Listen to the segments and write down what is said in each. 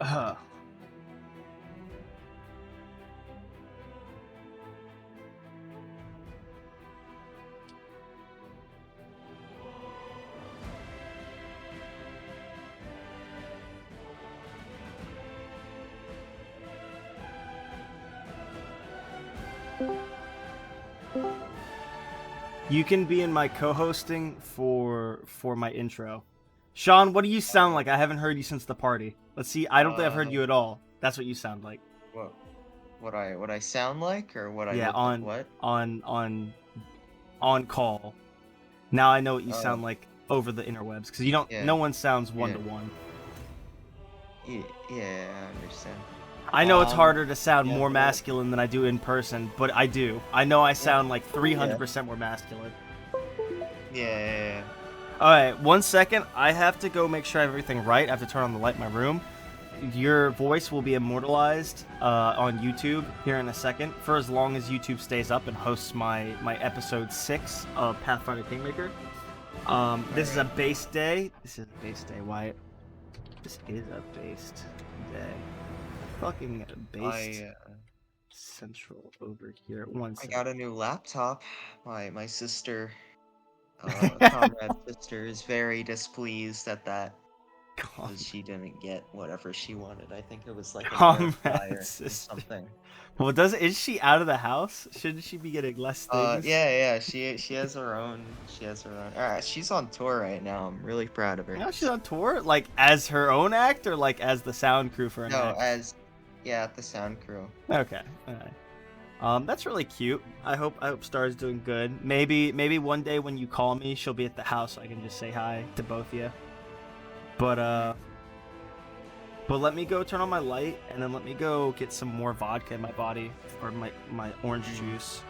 Uh, you can be in my co-hosting for my intro. Sean, what do you sound like? I haven't heard you since the party. Let's see. I don't think I've heard you at all. That's what you sound like. What? What I sound like, or what I Yeah, look like? What? on call. Now I know what you Oh, sound like over the interwebs because you don't. yeah, No one sounds one yeah, to one. yeah. I understand. I know it's harder to sound Yeah, more well, masculine than I do in person, but I do. I know I yeah, sound like yeah, 300% more masculine. yeah. All right, 1 second. I have to go make sure I have everything right. I have to turn on the light in my room. Your voice will be immortalized on YouTube here in a second for as long as YouTube stays up and hosts my episode 6 of Pathfinder Kingmaker. This is a Alright. base day. This is a base day, Wyatt. This is a based day. Fucking based central over here. One I second. got a new laptop. My sister, comrade sister, is very displeased at that because she didn't get whatever she wanted. I think it was like an air Comrade fryer or sister. something. Well, is she out of the house? Shouldn't she be getting less things? Yeah. She has her own. She has her own. Alright, she's on tour right now. I'm really proud of her. Now she's on tour, like as her own act, or like as the sound crew for an No, act. yeah, the sound crew. Okay, all right. That's really cute. I hope Star's doing good. Maybe one day when you call me, she'll be at the house, so I can just say hi to both of you. But let me go turn on my light, and then let me go get some more vodka in my body, or my orange juice.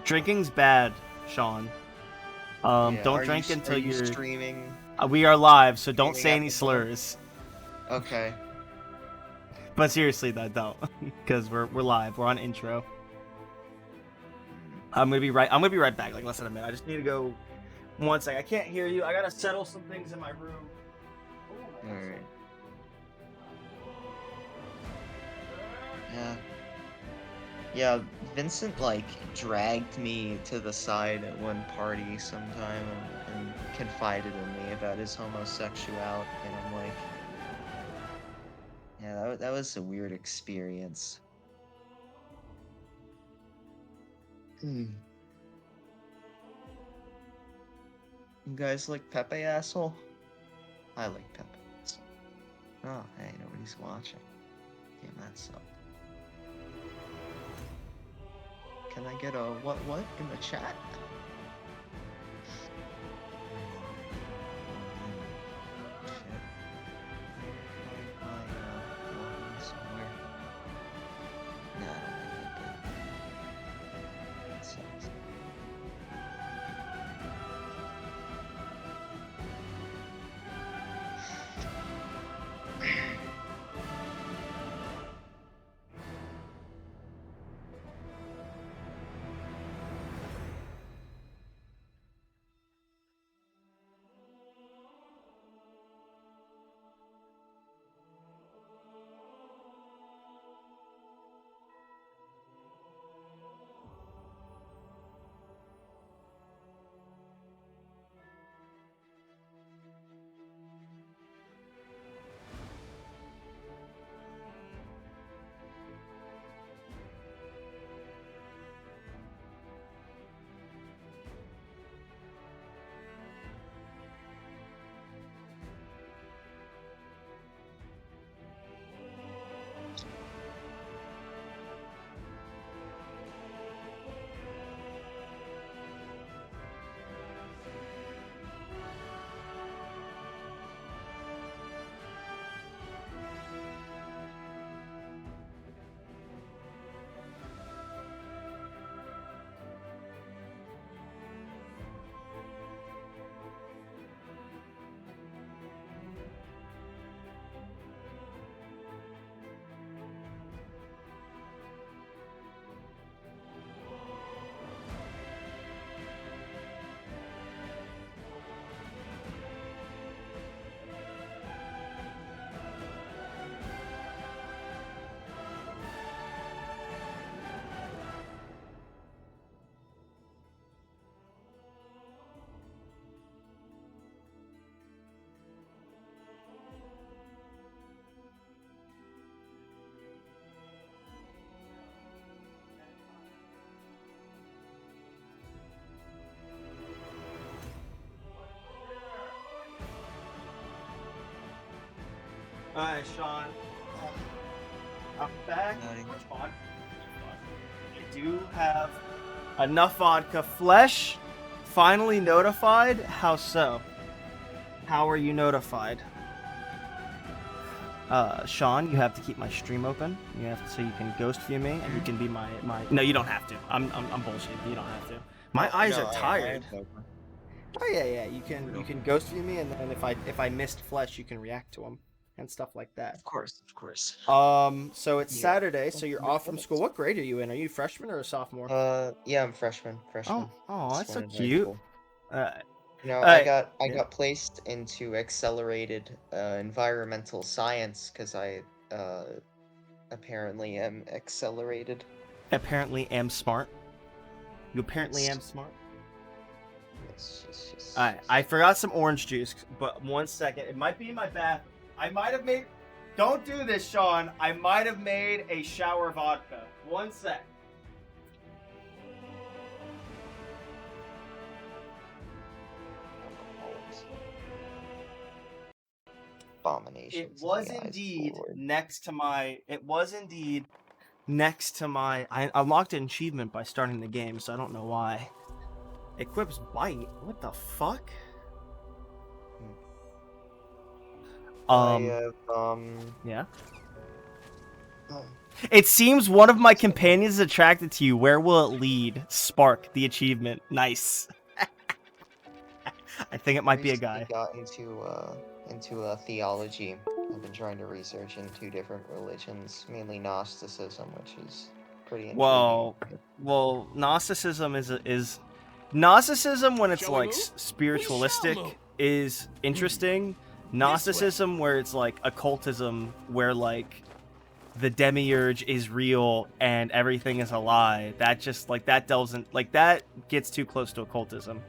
Drinking's bad, Sean. Yeah. Don't drink Are until you you're. streaming We are live, so don't streaming say at any the moment? slurs. Okay. But seriously, though, don't, because we're live. We're on intro. I'm gonna be right back. Like less than a minute. I just need to go. 1 sec. I can't hear you. I gotta settle some things in my room. All right. Yeah. Yeah, Vincent like dragged me to the side at one party sometime and confided in me about his homosexuality, and I'm like, yeah, that was a weird experience. Hmm. You guys like Pepe asshole? I like Pepe asshole. Oh, hey, nobody's watching. Damn, that sucked. Can I get a what in the chat? Shit. Login somewhere. Nah, I don't think I did. That sucks. Alright, Sean. I'm back. Nice. How much vodka? I do have enough vodka. Flesh, finally notified? How so? How are you notified? Sean, you have to keep my stream open. You have to, so you can ghost view me, and you can be my. No, you don't have to. I'm bullshit. You don't have to. My eyes are tired. Oh yeah. You can ghost view me, and then if I missed flesh, you can react to them and stuff like that. Of course. So it's Saturday, so you're off from school. What grade are you in? Are you a freshman or a sophomore? Yeah, I'm freshman. Oh, that's so Just went in high cute. school. I Alright, got placed into accelerated environmental science because I apparently am accelerated. apparently am smart. You apparently Yes. am smart. Yes. Alright, I forgot some orange juice, but 1 second. It might be in my bathroom. I might have made. Don't do this, Sean. I might have made a shower vodka. 1 sec. Abominations. It was indeed next to my. It was indeed next to my. I unlocked an achievement by starting the game, so I don't know why. Equips bite. What the fuck? Yeah. Oh. It seems one of my companions is attracted to you. Where will it lead? Spark the achievement. Nice. I think it might be a guy. Got into theology. I've been trying to research into different religions, mainly Gnosticism, which is pretty intriguing. Well, Gnosticism is Gnosticism when it's like spiritualistic is interesting. Gnosticism where it's like occultism, where like the demiurge is real and everything is a lie. That just like that delves in, like that gets too close to occultism.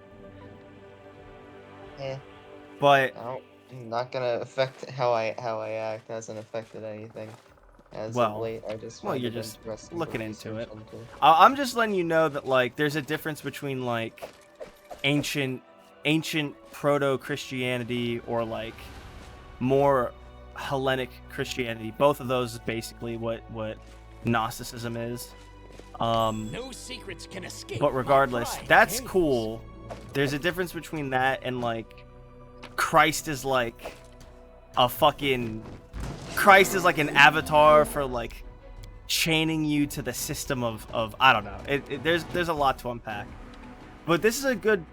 Yeah. But I'm not gonna affect how I act. Hasn't affected anything as of late. I just you're just looking into it. Into. I'm just letting you know that like there's a difference between like ancient proto-Christianity or like more Hellenic Christianity. Both of those is basically what Gnosticism is. No secrets can escape. But regardless, that's cool. There's a difference between that and like Christ is like an avatar for like chaining you to the system of I don't know. There's a lot to unpack. But this is a good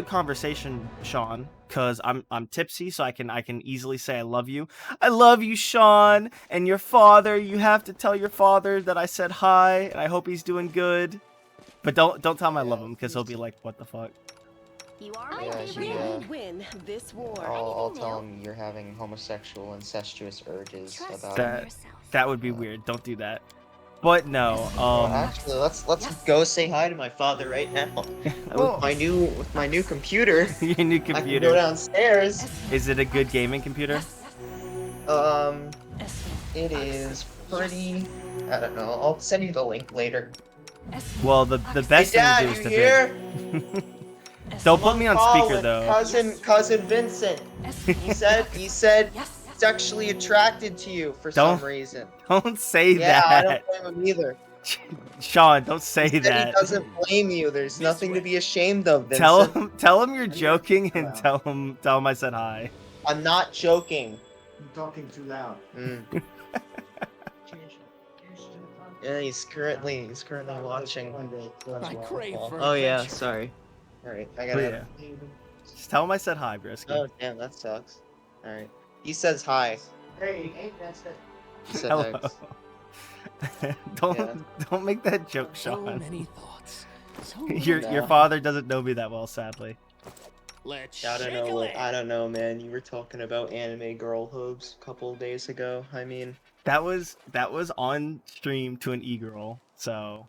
conversation, Sean, cuz I'm tipsy, so I can easily say I love you. I love you, Sean, and your father. You have to tell your father that I said hi and I hope he's doing good. But don't tell him I love him cuz he'll be like, "What the fuck?" You are my favorite. Win this war. I'll tell him you're having homosexual, incestuous urges about that would be weird. Don't do that. But no. Actually, let's go say hi to my father right now. With my new computer. Your new computer. I can go downstairs. Is it a good gaming computer? It is pretty. I don't know. I'll send you the link later. Well, the best thing to do is to here? Don't put me on speaker though. Cousin Vincent. He said sexually attracted to you for some reason. Don't say that. Yeah, I don't blame him either. Sean, don't say that. He doesn't blame you. There's nothing to be ashamed of, Vincent. Tell him you're joking and tell him I said hi. I'm not joking. I'm talking too loud. Yeah, he's currently watching. I crave for Oh yeah, adventure. sorry. Alright, I But gotta. yeah. Just tell him I said hi, Brisky. Oh damn, that sucks. Alright. He says hi. Hey, that's it. He said Hello. thanks. Don't make that joke, So Sean. many thoughts. So Your father doesn't know me that well, sadly. Let's I don't shake a know. leg. I don't know, man. You were talking about anime girl hooves a couple of days ago. I mean, That was on stream to an e-girl. So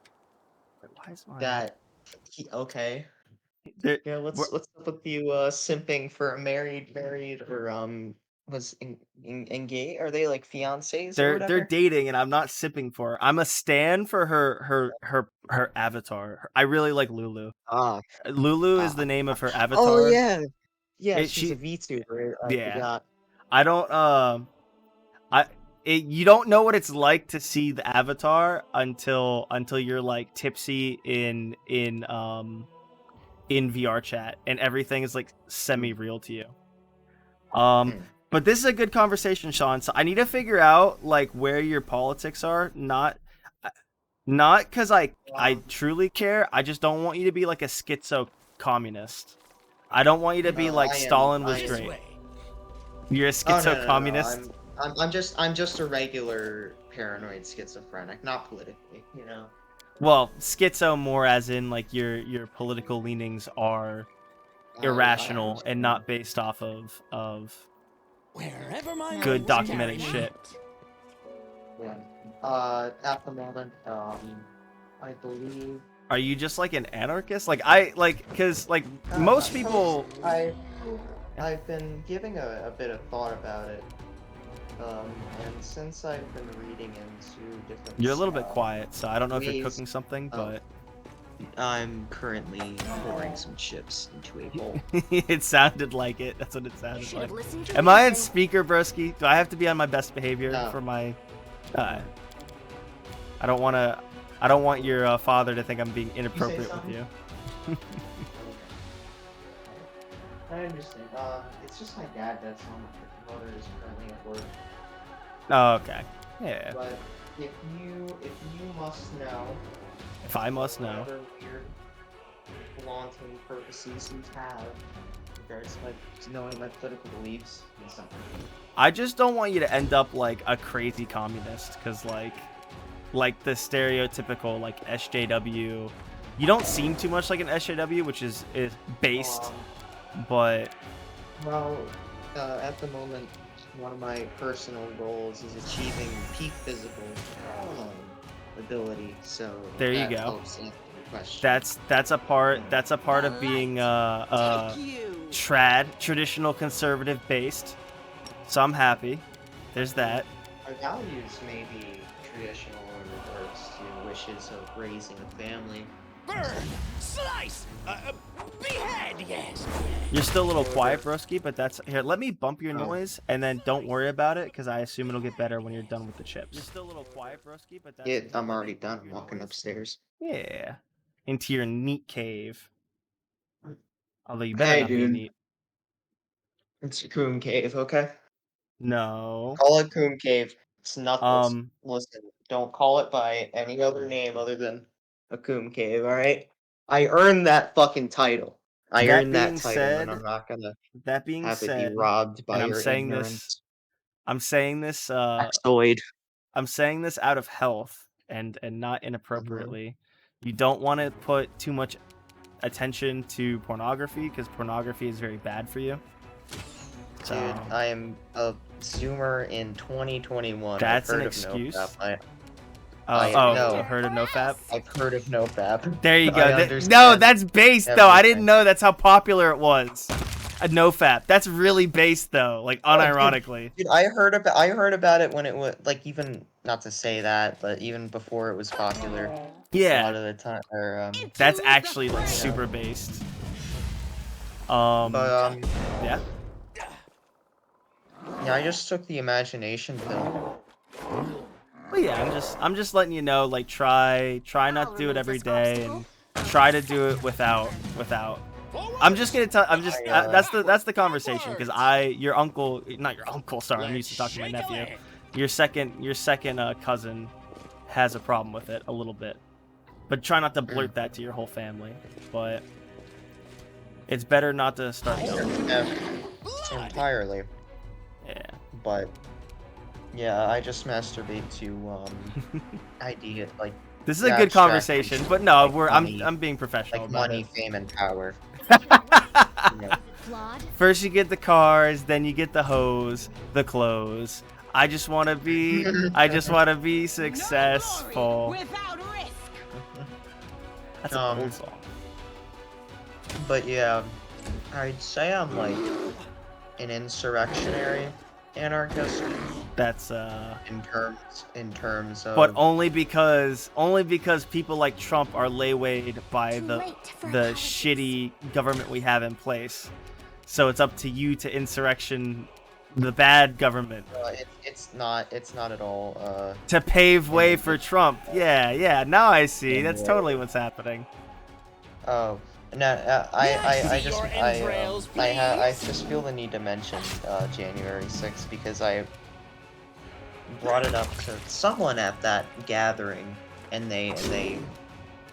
why is my okay. There- Yeah, what's up with you simping for a married or was engaged? Are they like fiancés or they're whatever? dating and I'm not sipping for her. I'm a stan for her avatar. I really like Lulu. Lulu is the name of her avatar. Oh yeah. Yeah, She's she's a VTuber. I yeah. forgot. I don't You don't know what it's like to see the avatar until you're like tipsy in VR chat and everything is like semi-real to you. But this is a good conversation, Sean. So I need to figure out like where your politics are. Not because I truly care. I just don't want you to be like a schizo communist. I don't want you to be like Stalin was great. You're a schizo communist. I'm just a regular paranoid schizophrenic, not politically, you know. Well, schizo more as in like your political leanings are irrational and not based off of Wherever my good documented shit. Yeah. At the moment, I believe. Are you just like an anarchist? Because most people. I've been giving a bit of thought about it. And since I've been reading into different. You're a little bit quiet, so I don't know if you're cooking something, but. I'm currently pouring some chips into a bowl. It sounded like it. That's what it sounded like. Am I on speaker, broski? Do I have to be on my best behavior for my? I don't want to. I don't want your father to think I'm being inappropriate with you. I understand. It's just my dad that's home. My mother is currently at work. Oh, okay. Yeah. But if you must know. If I must know. Whatever weird, flaunting purposes you have in regards to knowing my political beliefs and something. I just don't want you to end up like a crazy communist, because like the stereotypical like SJW. You don't seem too much like an SJW, which is based, but. Well, at the moment, one of my personal goals is achieving peak physical ability. So there you go. That's a part of being traditional conservative based. So I'm happy. There's that. Our values may be traditional in regards to wishes of raising a family. Burn, slice, behead, yes. You're still a little quiet, broski, but that's here. Let me bump your noise, and then don't worry about it, because I assume it'll get better when you're done with the chips. You're still a little quiet, broski, but that's I'm already done. I'm walking upstairs. Yeah, into your neat cave. Although you better not be neat. It's a coon cave, okay? No. Call it coon cave. It's nothing. Listen, don't call it by any other name other than a coon cave, alright? I earned that fucking title. I earned that title, and I'm not gonna have it be robbed by your ignorance. I'm saying this Factoid. I'm saying this out of health and not inappropriately. You don't want to put too much attention to pornography, because pornography is very bad for you. So, dude, I am a Zoomer in 2021. That's an excuse. No. I've heard of NoFap? I've heard of NoFap. There you go. No, that's based, though. I didn't know that's how popular it was. A NoFap. That's really based, though. Like, unironically. Dude, I heard about it when it was, like, even, not to say that, but even before it was popular. Yeah. A lot of the time. That's actually, like, super based. Yeah? Yeah, I just took the imagination pill. Well, yeah, I'm just letting you know, like, try not to do it every day, and try to do it without. I'm just gonna tell. That's the conversation, because your uncle, not your uncle. Sorry, I'm used to talking to my nephew. Your second cousin has a problem with it a little bit, but try not to blurt that to your whole family. But it's better not to start yelling. Entirely. Yeah. But yeah, I just masturbate to idea like. This is a good conversation, but no, I'm being professional. Like money, fame, and power. First you get the cars, then you get the hoes, the clothes. I just want to be successful. That's an old song. But yeah, I'd say I'm like an insurrectionary anarchist. That's in terms of. But only because people like Trump are laywayed by the shitty government we have in place. So it's up to you to insurrection The bad government. It's not at all. To pave way in- for Trump. Yeah. Now I see. in That's the- totally what's happening. Oh, no. May I I see just your entrails, I please? just feel the need to mention January 6th because I brought it up to someone at that gathering, and they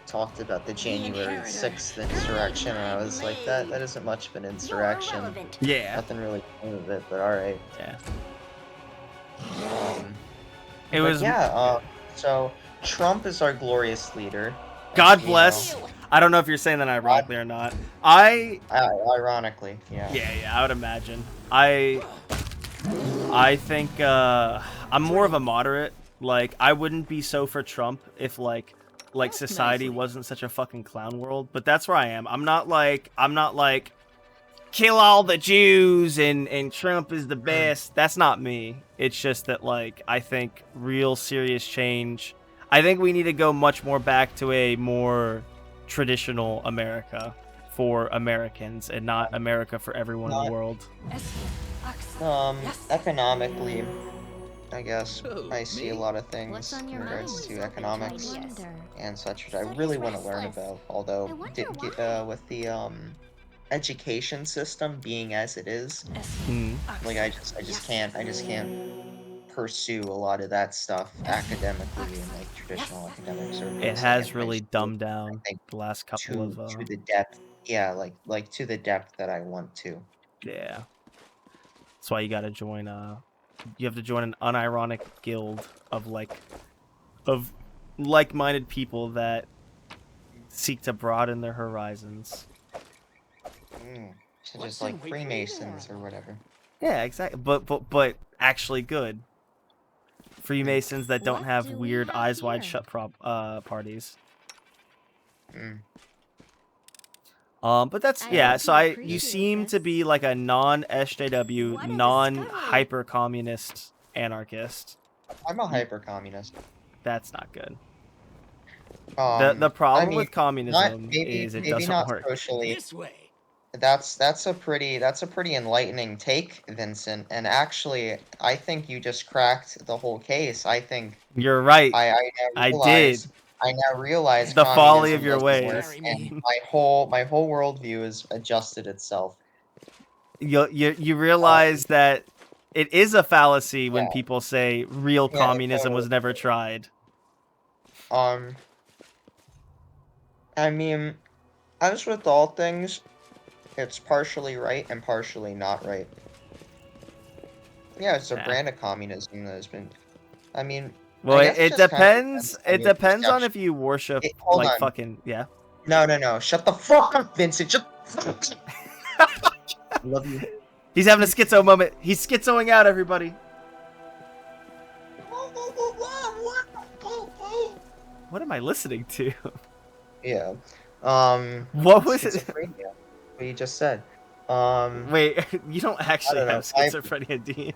talked about the January 6th insurrection, and I was like, that isn't much of an insurrection. Yeah. Nothing really came of it, but alright. Yeah. It was. Yeah, so Trump is our glorious leader. God you bless. know. I don't know if you're saying that ironically or not. Ironically, yeah. Yeah, I would imagine. I think I'm more of a moderate. Like, I wouldn't be so for Trump if like society wasn't such a fucking clown world. But that's where I am. I'm not like kill all the Jews and Trump is the best. That's not me. It's just that like I think real serious change. I think we need to go much more back to a more traditional America for Americans and not America for everyone in the world. Economically, I guess Who, I see a me? lot of things in regards to economics and such that I really want to learn about. Although, with the education system being as it is, like I just can't pursue a lot of that stuff academically in like traditional academics or It has really dumbed down the last couple of to the depth. Yeah, like to the depth that I want to. Yeah. That's why you gotta join you have to join an unironic guild of like-minded people that seek to broaden their horizons. So just like Freemasons or whatever. Yeah, exactly. But actually good. Freemasons that don't have weird eyes wide shut parties. But that's so you seem to be like a non-SJW, non-hyper communist anarchist. I'm a hyper communist. That's not good. The problem with communism is it doesn't not work. Socially. This way. That's a pretty enlightening take, Vincent. And actually, I think you just cracked the whole case. I think You're right. I now realize the folly of communism your doesn't ways. work, and my whole worldview has adjusted itself. You realize that it is a fallacy when people say real communism was never tried. I mean, as with all things, it's partially right and partially not right. Yeah, it's a brand of communism that has been. I mean, well, I guess it depends. It depends on if you worship fucking yeah. No. Shut the fuck up, Vincent. Shut the fuck up. Love you. He's having a schizo moment. He's schizoing out, everybody. What am I listening to? Yeah. What was it? What you just said. Wait, you don't actually have schizophrenia, do you?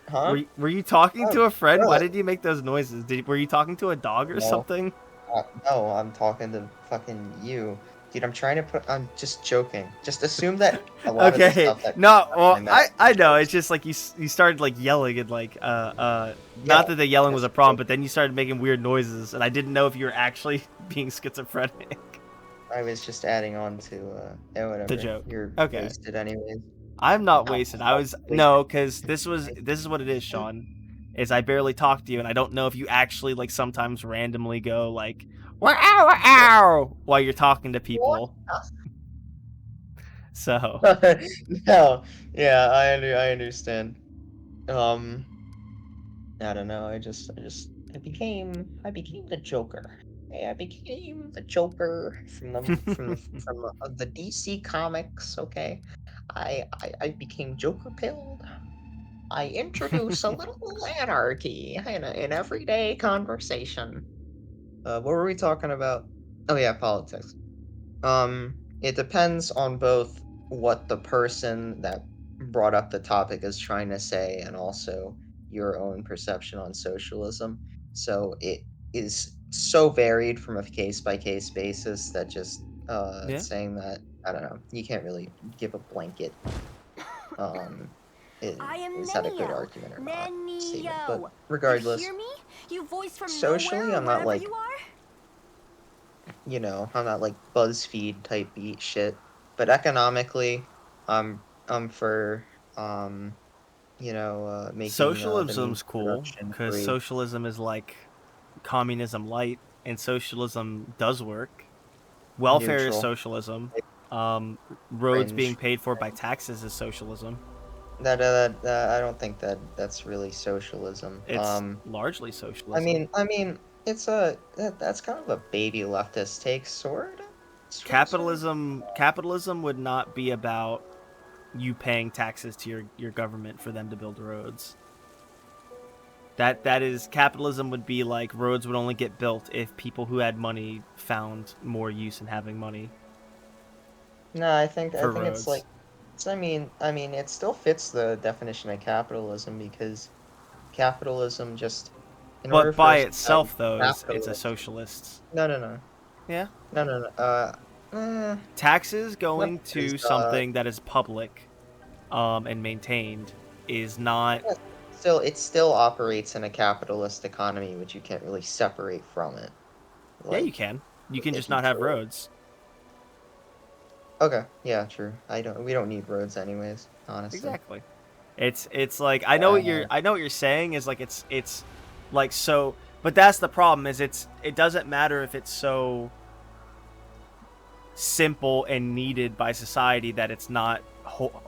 Huh? Were you talking to a friend? Why did you make those noises? Were you talking to a dog or something? No, I'm talking to fucking you. Dude, I'm just joking. Just assume that a lot of the stuff that I know. It's just like you started like yelling and like not that the yelling was a problem, but then you started making weird noises, and I didn't know if you were actually being schizophrenic. I was just adding on to whatever. The joke. You're okay. wasted anyways. I'm not wasted. I was because this is what it is, Sean. Is I barely talk to you, and I don't know if you actually like sometimes randomly go like ow while you're talking to people. So. No, yeah, I understand. I don't know. I became the Joker. I became the Joker from the DC comics. Okay, I became Joker pilled. I introduce a little anarchy in everyday conversation. What were we talking about? Oh yeah, politics. It depends on both what the person that brought up the topic is trying to say and also your own perception on socialism. So it is so varied from a case-by-case basis that just saying that, I don't know, you can't really give a blanket is that a good argument or not statement. But You regardless, hear me? You voice from socially, nowhere, I'm not wherever like, you are? I'm not like BuzzFeed type beat shit. But economically, I'm for making the means Socialism's of cool production because free, socialism is like communism light, and socialism does work. Welfare is neutral, socialism. Um, roads being fringe. paid for by taxes is socialism. I don't think that's really socialism. It's largely I socialism. mean, that's kind of a baby leftist take, sort of. Sort of. Capitalism would not be about you paying taxes to your government for them to build roads. That is capitalism would be like roads would only get built if people who had money found more use in having money No, I for think it's like, roads. it still fits the definition of capitalism because capitalism just, in order But for by a society itself to be though it's a capitalist. socialist. No, no, no, Yeah. no, no, no. Taxes No, going because to something that is public and maintained is not. yeah, it still operates in a capitalist economy, which you can't really separate from it. Yeah, you Like, can. You can if just you not have could. roads. Okay, yeah, true. We don't need roads anyways, honestly. Exactly. It's like Uh, I know what you're saying is like it's like so, but that's the problem is it doesn't matter if it's so simple and needed by society that it's not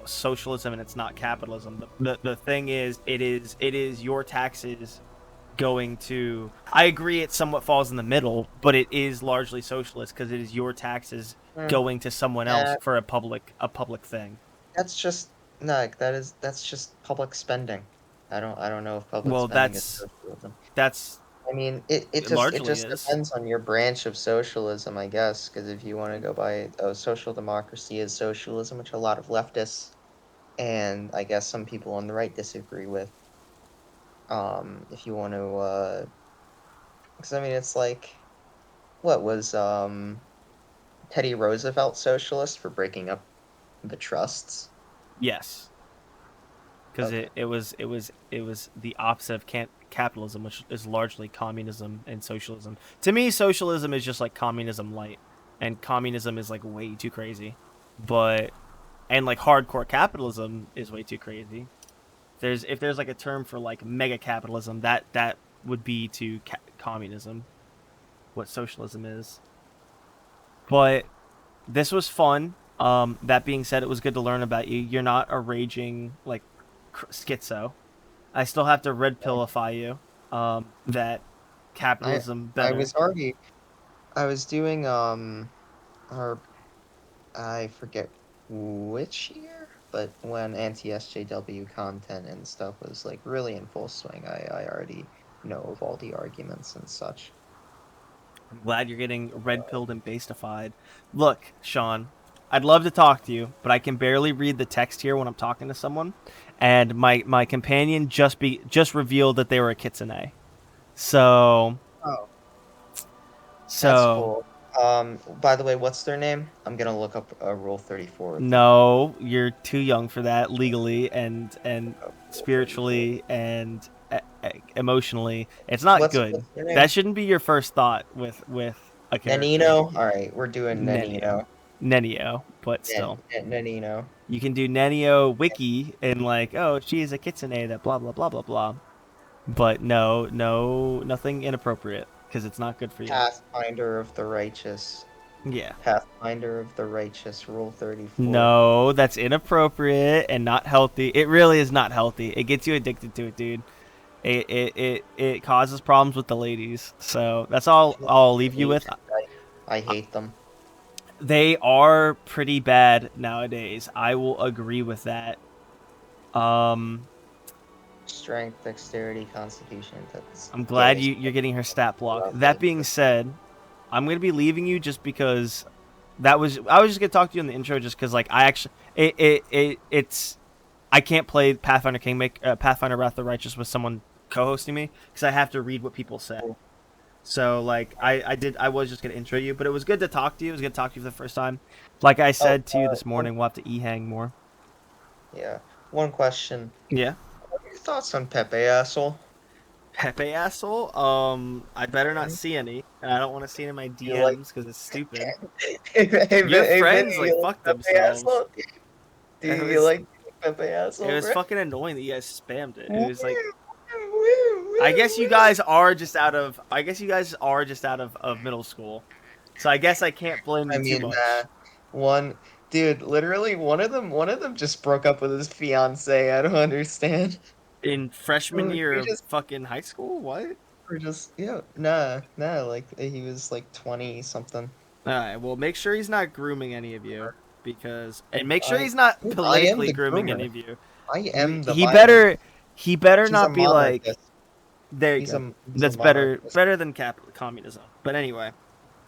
socialism and it's not capitalism. The thing is it is your taxes going to. I agree it somewhat falls in the middle, but it is largely socialist because it is your taxes mm, going to someone else uh, for a public thing. that's just no, that's just public spending. I don't know if public Well, spending is that's socialism. that's I mean, it largely just is. depends on your branch of socialism, I guess. Because if you want to go by social democracy as socialism, which a lot of leftists and I guess some people on the right disagree with. If you want to, because I mean, it's like what was Teddy Roosevelt socialist for breaking up the trusts? Yes, because Okay. it was the opposite of capitalism, which is largely communism and socialism. To me, socialism is just like communism light, and communism is like way too crazy. But and like hardcore capitalism is way too crazy. If there's like a term for like mega capitalism, that would be to communism, what socialism is. But this was fun. That being said, it was good to learn about you. You're not a raging like schizo. I still have to red pillify you. That I capitalism I better. was already I was doing or I forget which year, but when anti-SJW content and stuff was like really in full swing, I already know of all the arguments and such. I'm glad you're getting red pilled and basified. Look, Sean, I'd love to talk to you, but I can barely read the text here when I'm talking to someone. And my companion just revealed that they were a kitsune. So Oh, that's so cool. By the way, what's their name? I'm gonna look up Rule 34 of the no, you're too young for that legally and Rule 34. spiritually and emotionally. It's not good. What's their name? That shouldn't be your first thought with a character. Nanino. All right, we're doing Nenio. Nanino. Nenio, but still. Nanino. You can do Nenio wiki and like, oh, she is a kitsune that blah blah blah blah blah. But no, nothing inappropriate because it's not good for you. Pathfinder of the Righteous. Yeah. Pathfinder of the Righteous. Rule 34. No, that's inappropriate and not healthy. It really is not healthy. It gets you addicted to it, dude. It causes problems with the ladies. So that's all I'll leave you with. I hate them. They are pretty bad nowadays. I will agree with that. Um, Strength, dexterity, constitution. That's I'm glad yeah, you're getting her stat block. love That it. being said, I'm gonna be leaving you just because I was just gonna talk to you in the intro just because like I actually it's I can't play Pathfinder Pathfinder Wrath of the Righteous with someone co-hosting me because I have to read what people say. Cool. So like I was just gonna intro you, but it was good to talk to you. It was good to talk to you for the first time. Like I said to you this morning, we'll have to e-hang more. Yeah. one question. Yeah. What are your thoughts on Pepe Asshole? Pepe asshole. I better not see any, and I don't want to see it in my You like DMs because it's stupid. Your hey, Vinny, friends like you like fuck Pepe themselves. Asshole? Do It you was like Pepe it Asshole, was bro? fucking annoying that you guys spammed it. It Woo, was like woo, I woo, guess you woo. guys are just out of of middle school. So I guess I can't blame I you too mean, much. one dude, literally one of them just broke up with his fiance. I don't understand. In freshman year We of just fucking high school? What? we're just yeah, nah, like he was like 20 something. Alright, well make sure he's not grooming any of you and make sure I he's not dude, I am politically the grooming groomer. any of you. I You am the he violent. better he better He's a not be like monarchist. there you He's go. a That's better monarchist. better than communism. But anyway,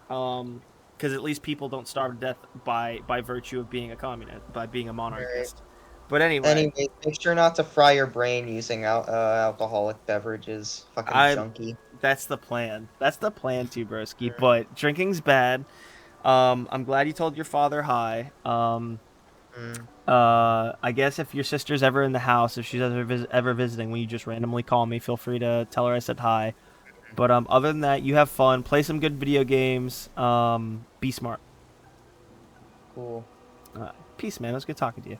because at least people don't starve to death by virtue of being a communist, by being a Alright. monarchist. But anyway, Anyways, make sure not to fry your brain using alcoholic beverages. Fucking I junkie. that's the plan. That's the plan too, broski. Mm, But drinking's bad. I'm glad you told your father hi. mm. I guess if your sister's ever in the house, if she's ever visiting, when you just randomly call me, feel free to tell her I said hi. But other than that, you have fun, play some good video games. Be smart. Cool. Peace, man. It was good talking to you.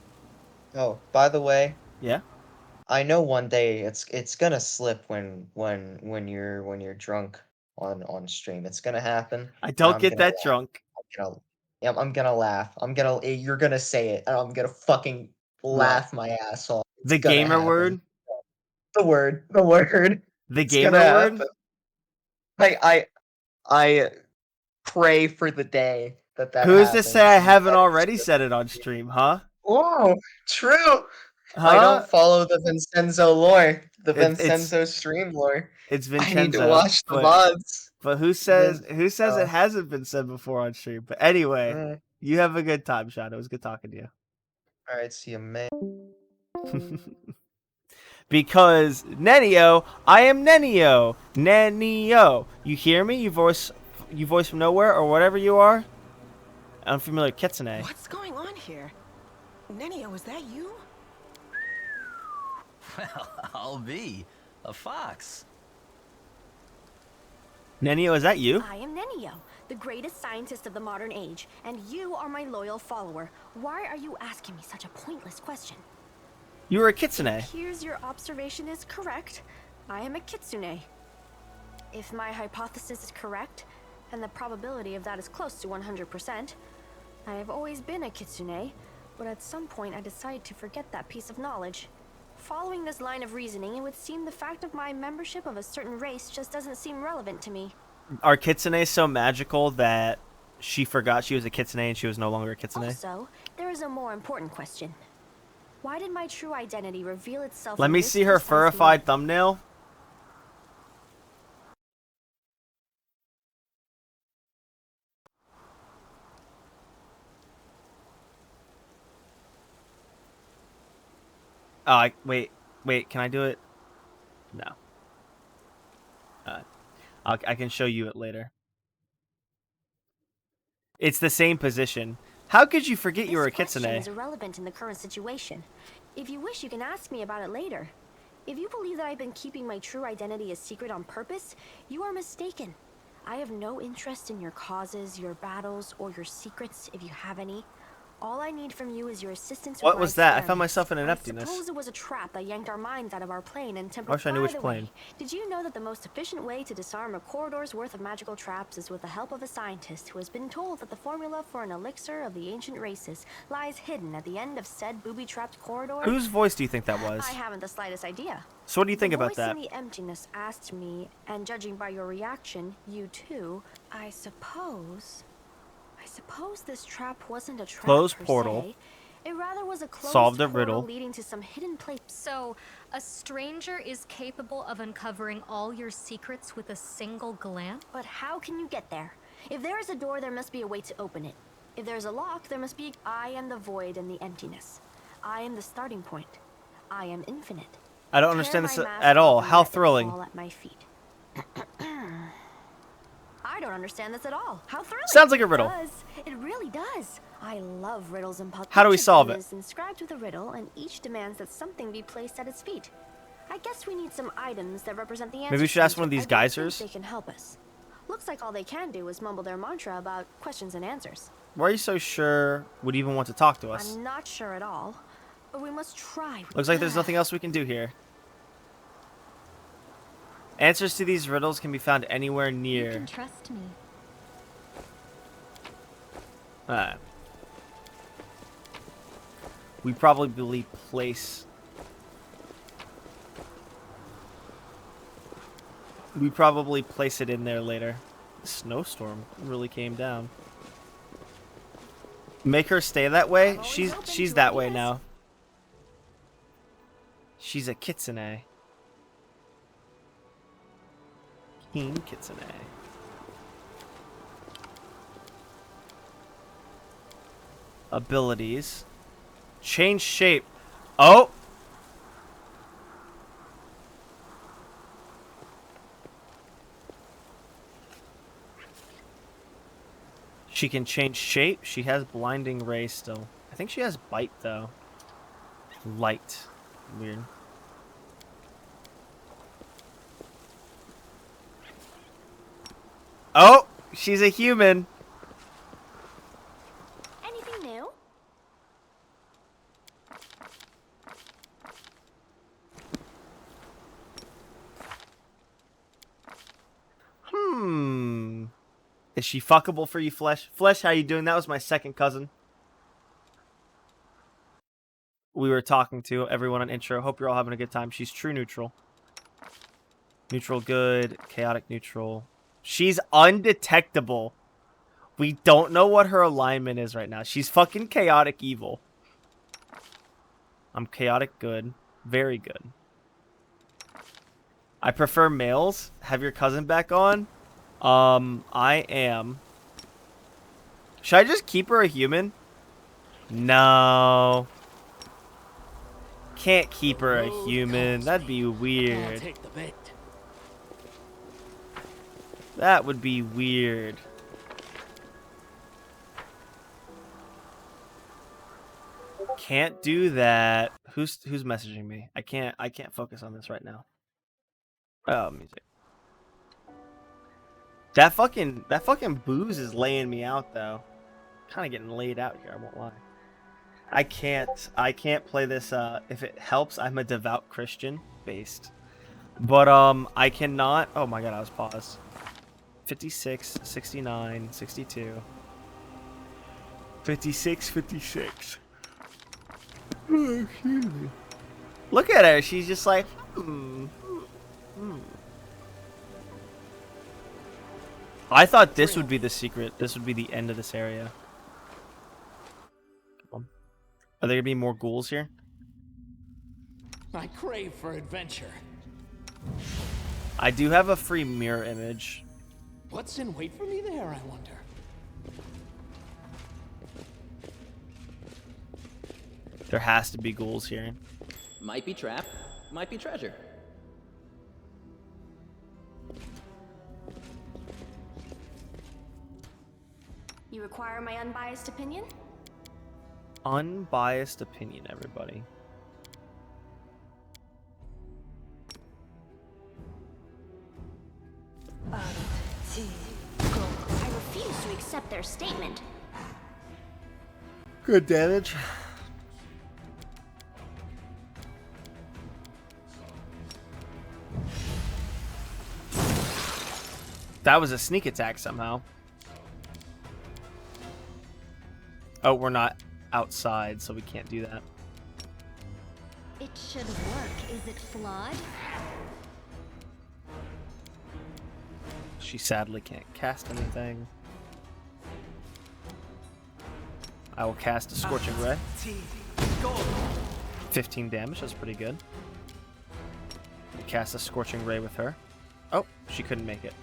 Oh, by the way, Yeah. I know one day it's gonna slip when you're drunk on stream. It's gonna happen, I and don't get that drunk. gonna yeah, I'm gonna laugh. You're gonna say it, and I'm gonna fucking What? laugh my ass off. It's The gonna gamer happen. word. The word. The It's gonna gamer word. happen. I I pray for the day that Who's to say happens. I And haven't that it's already just said it on stream, huh? oh, true. I don't Huh? follow the Vincenzo lore, the It's Vincenzo stream lore. it's I need to Vincenzo, watch the but VODs. who says it Vincenzo. hasn't been said before on stream? But anyway, Mm. you have a good time, Sean. It was good talking to All right, see you, man. you. Because Nenio, I am Nenio. Nenio. You hear me? You voice from nowhere or whatever you are? Unfamiliar kitsune. What's going on here? Nenio, is that you? Well, I'll be a fox. Nenio, is that you? I am Nenio, the greatest scientist of the modern age, and you are my loyal follower. Why are you asking me such a pointless question? You were a It kitsune. appears your observation is correct. I am a kitsune. If my hypothesis is correct, and the probability of that is close to 100%, I have always been a kitsune, but at some point I decided to forget that piece of knowledge. Following this line of reasoning, it would seem the fact of my membership of a certain race just doesn't seem relevant to me. Are kitsunes so magical that she forgot she was a kitsune and she was no longer a kitsune? Also, there is a more important question. Why did my true identity reveal itself Let in me this see her precise furrified moment? thumbnail. Oh, wait, can I do it? No. I can show you it later. It's the same position. How could you forget you were a This question kitsune? is irrelevant in the current situation. If you wish, you can ask me about it later. If you believe that I've been keeping my true identity a secret on purpose, you are mistaken. I have no interest in your causes, your battles, or your secrets, if you have any. All I need from you is your assistance with What my was that? I found experiments. myself in an I emptiness. suppose it was a trap that yanked our minds out of our plane and tempered. I wish I knew By which the plane. way, did you know that the most efficient way to disarm a corridor's worth of magical traps is with the help of a scientist who has been told that the formula for an elixir of the ancient races lies hidden at the end of said booby-trapped corridor? Whose voice do you think that was? I haven't the slightest idea. So what do you think The about voice that? in the emptiness asked me, and judging by your reaction, you too, I suppose this trap wasn't a trap Closed per portal. se. It rather was a closed Solved a portal riddle. leading to some hidden place. So, a stranger is capable of uncovering all your secrets with a single glance? But how can you get there? If there is a door, there must be a way to open it. If there's a lock, there must be. I am the void and the emptiness. I am the starting point. I am infinite. I don't understand Tear this my mask at all. off and How let it thrilling. fall at my feet. I don't understand this at all. How thrilling! Sounds like a riddle. It does. It really does. I love riddles and puzzles. How do we solve it? Each of them is inscribed with a riddle, and each demands that something be placed at its feet. I guess we need some items that represent the answer. Maybe we should ask one of these geysers. They can help us. Looks like all they can do is mumble their mantra about questions and answers. Why are you so sure would even want to talk to us? I'm not sure at all, but we must try. Looks like there's nothing else we can do here. Answers to these riddles can be found anywhere near. You can trust me. We probably place. We probably place it in there later. The snowstorm really came down. Make her stay that way. She's that way now. She's a kitsune. King kitsune. Abilities. Change shape. Oh! She can change shape. She has blinding ray still. I think she has bite though. Light. Weird. Oh! She's a human. Anything new? Is she fuckable for you, Flesh? Flesh, how you doing? That was my second cousin. We were talking to everyone on intro. Hope you're all having a good time. She's true neutral. Neutral good. Chaotic neutral. She's undetectable. We don't know what her alignment is right now. She's fucking chaotic evil. I'm chaotic good. Very good. I prefer males. Have your cousin back on? I am. Should I just keep her a human? No. Can't keep her a human. That'd be weird. That would be weird. Can't do that. Who's messaging me? I can't focus on this right now. Oh, music. That fucking booze is laying me out though. Kind of getting laid out here, I won't lie. I can't play this. If it helps, I'm a devout Christian based. But I cannot. Oh my god, I was paused. 56, 69, 62. 56, 56. Oh, excuse me. Look at her. She's just like, I thought this would be the secret. This would be the end of this area. Come on. Are there gonna be more ghouls here? I crave for adventure. I do have a free mirror image. What's in wait for me there, I wonder? There has to be ghouls here. Might be trap, might be treasure. You require my unbiased opinion? Unbiased opinion, everybody. I refuse to accept their statement. Good damage. That was a sneak attack somehow. Oh, we're not outside, so we can't do that. It should work. Is it flawed? She sadly can't cast anything. I will cast a Scorching Ray. 15 damage, that's pretty good. We cast a Scorching Ray with her. Oh, she couldn't make it.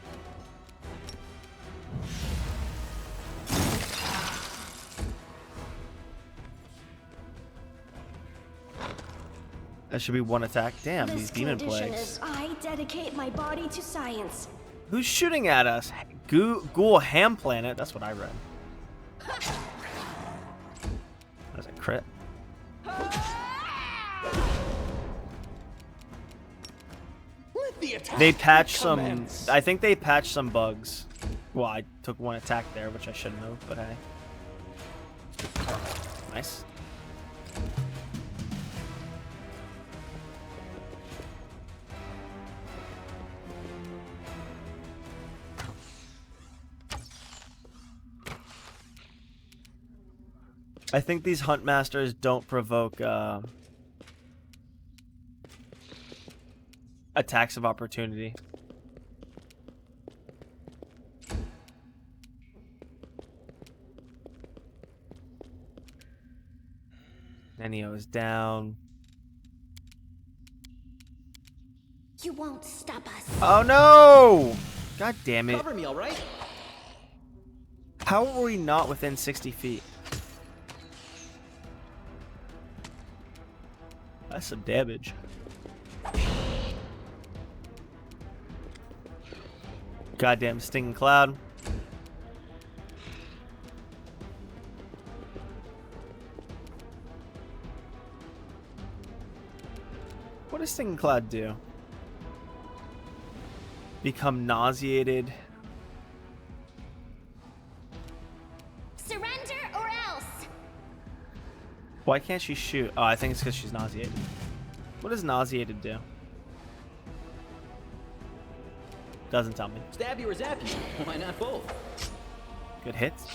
That should be one attack. Damn, these demon plagues. I dedicate my body to science. Who's shooting at us? Ghoul Ham Planet. That's what I read. They patched some. I think they patched some bugs. Well, I took one attack there, which I shouldn't have, but hey. Nice. I think these hunt masters don't provoke attacks of opportunity. Nenio is down. You won't stop us. Oh no! God damn it. Cover me, all right? How are we not within 60 feet? That's some damage. Goddamn stinging cloud. What does stinging cloud do? Become nauseated. Surrender or else. Why can't she shoot? Oh, I think it's because she's nauseated. What does nauseated do? Doesn't tell me. Stab you or zap you? Why not both? Good hits.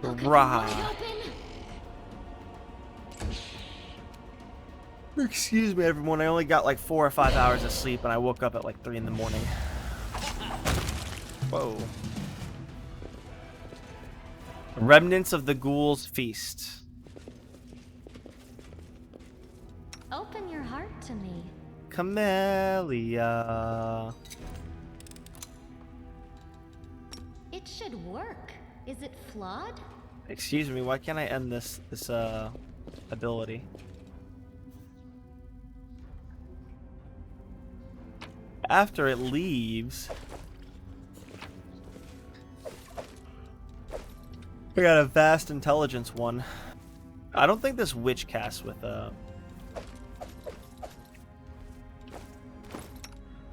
Rah. Excuse me, everyone. I only got like 4 or 5 hours of sleep, and I woke up at like 3 in the morning. Whoa. Remnants of the Ghoul's Feast. Open your heart to me. Camellia. It should work. Is it flawed? Excuse me, why can't I end this ability? After it leaves, I got a vast intelligence one. I don't think this witch casts with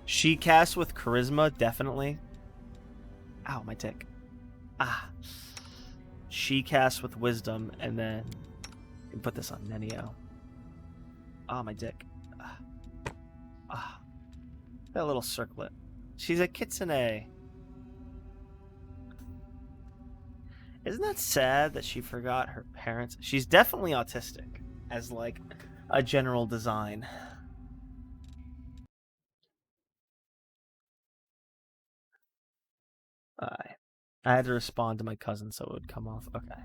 she casts with charisma, definitely. Ow, my dick. Ah. She casts with wisdom, and then you can put this on Nenio. Ah, my dick. Ah. That little circlet. She's a kitsune. Isn't that sad that she forgot her parents? She's definitely autistic, as like a general design. I had to respond to my cousin so it would come off. Okay.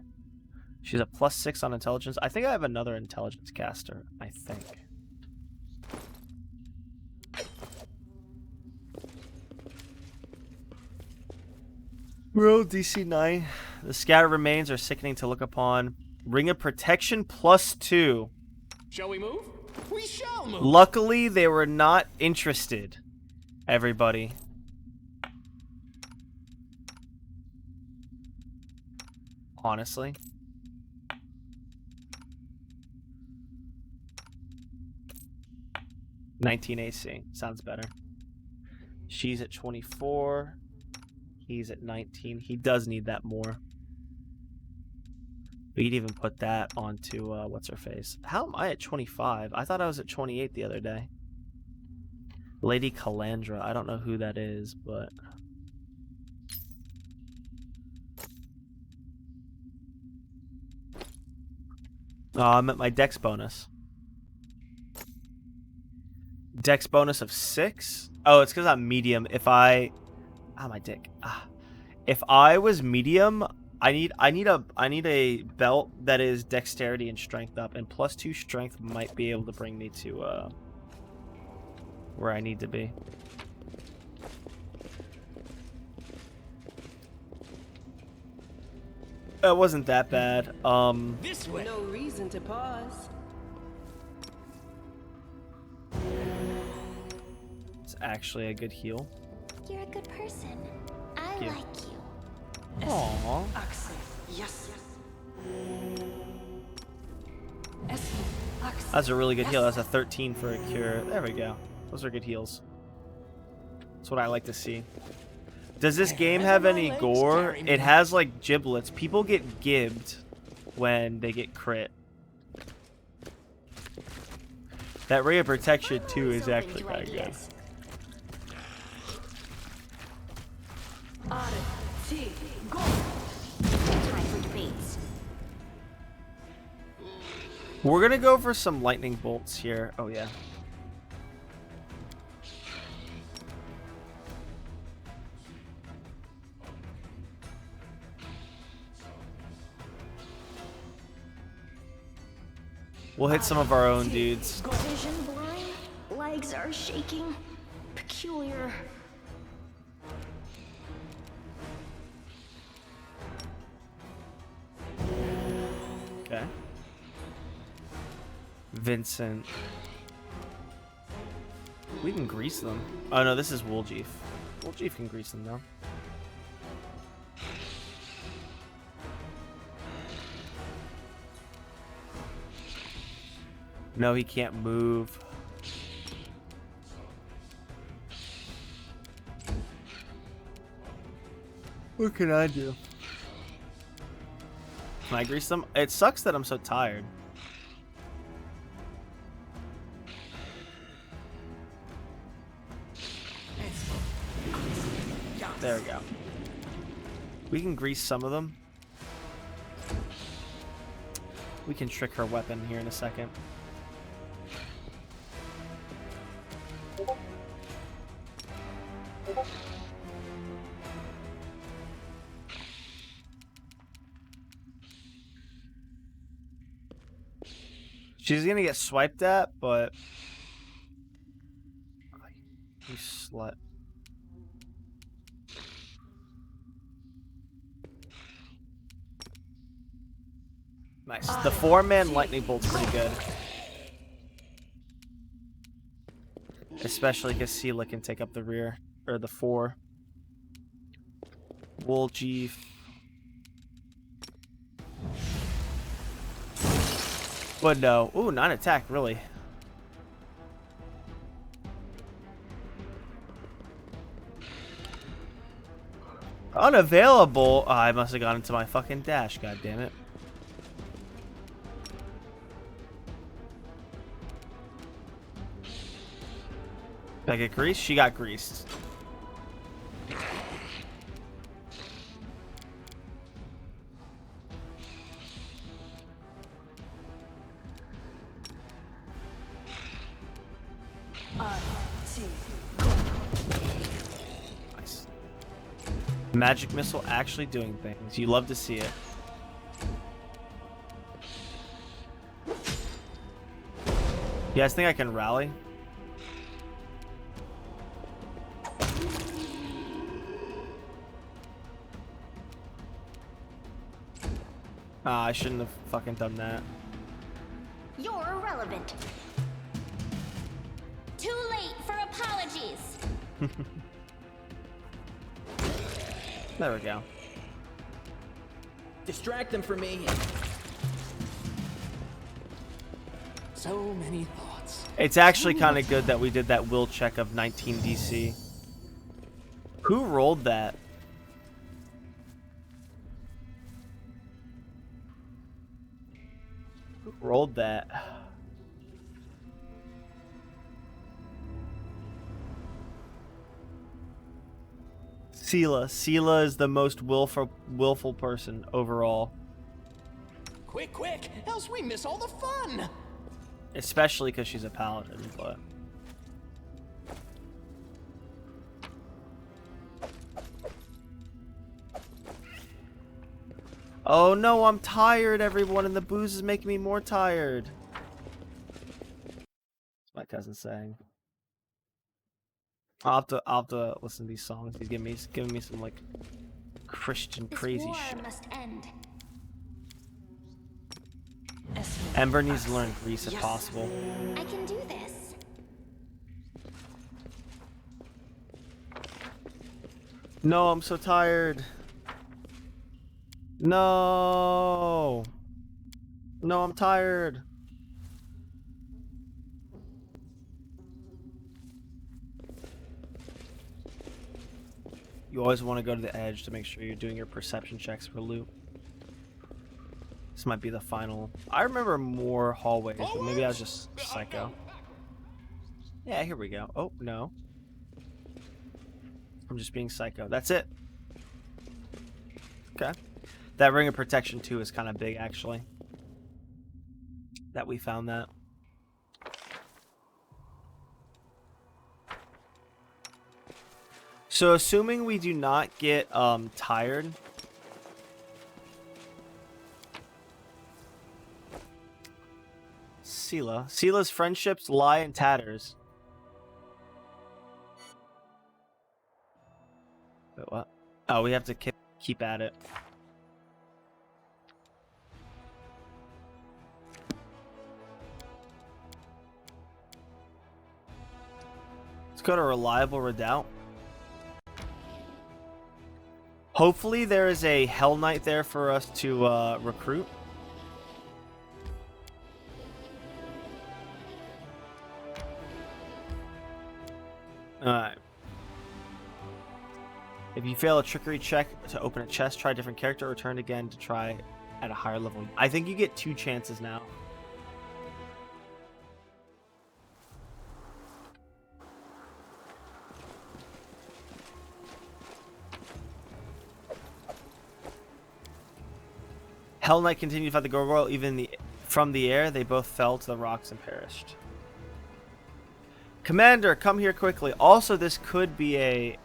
She's a +6 on intelligence. I think I have another intelligence caster. I think. Roll DC 9. The scattered remains are sickening to look upon. Ring of protection +2. Shall we move? We shall move. Luckily, they were not interested. Everybody. Honestly. (19 AC) sounds better. She's at 24. He's at 19. He does need that more. We could even put that onto what's her face. How am I at 25? I thought I was at 28 the other day. Lady Calandra. I don't know who that is, but oh, I'm at my dex bonus. Dex bonus of 6? Oh, it's because I'm medium. If I... Ah, my dick. Ah. If I was medium, I need a belt that is dexterity and strength up, and +2 strength might be able to bring me to where I need to be. It wasn't that bad. This way. No reason to pause. It's actually a good heal. You're a good person. I Thank you. like you. Aww. Access. Yes. S. That's a really good heal. That's a 13 for a cure. There we go. Those are good heals. That's what I like to see. Does this game have any gore? It has like giblets. People get gibbed when they get crit. That ray of protection too is actually kind of good. We're gonna go for some lightning bolts here. Oh yeah. We'll hit some of our own dudes. Vision blind, legs are shaking, peculiar. Okay. Vincent. We can grease them. Oh no, this is Wooljeef. Wooljeef can grease them though. No, he can't move. What can I do? Can I grease them? It sucks that I'm so tired. There we go. We can grease some of them. We can trick her weapon here in a second. She's gonna get swiped at, but you slut. Nice. The 4-man lightning bolt's pretty good. Especially because Sela can take up the rear. Or the 4. Wooljeef. But no. Ooh, 9 attack, really. Unavailable. Oh, I must have gone into my fucking dash, god damn it. Did I get greased? She got greased. Nice. Magic missile actually doing things. You love to see it. You guys think I can rally? Ah, I shouldn't have fucking done that. You're irrelevant. Too late for apologies. There we go. Distract them from me. So many thoughts. It's actually kind of good that we did that will check of 19 DC. Who rolled that? Who rolled that? Sela. Sela is the most willful person overall. Quick, quick, else we miss all the fun. Especially because she's a paladin, but... Oh no, I'm tired, everyone, and the booze is making me more tired. That's my cousin saying. I'll have to listen to these songs. He's giving me some like Christian crazy shit. Must end. Ember needs to learn Grease if possible. I can do this. No, I'm so tired. No. No, I'm tired. You always want to go to the edge to make sure you're doing your perception checks for loot. This might be the final. I remember more hallways, but maybe I was just psycho. Yeah, here we go. Oh, no. I'm just being psycho. That's it. Okay. That ring of protection, too, is kind of big, actually. That we found that. So, assuming we do not get tired... Sela's friendships lie in tatters. Wait, what? Oh, we have to keep at it. Let's go to Reliable Redoubt. Hopefully there is a Hell Knight there for us to recruit. Alright. If you fail a trickery check to open a chest, try a different character, return again to try at a higher level. I think you get 2 chances now. Hell Knight continued to fight the gargoyle even from the air. They both fell to the rocks and perished. Commander, come here quickly. Also, this could be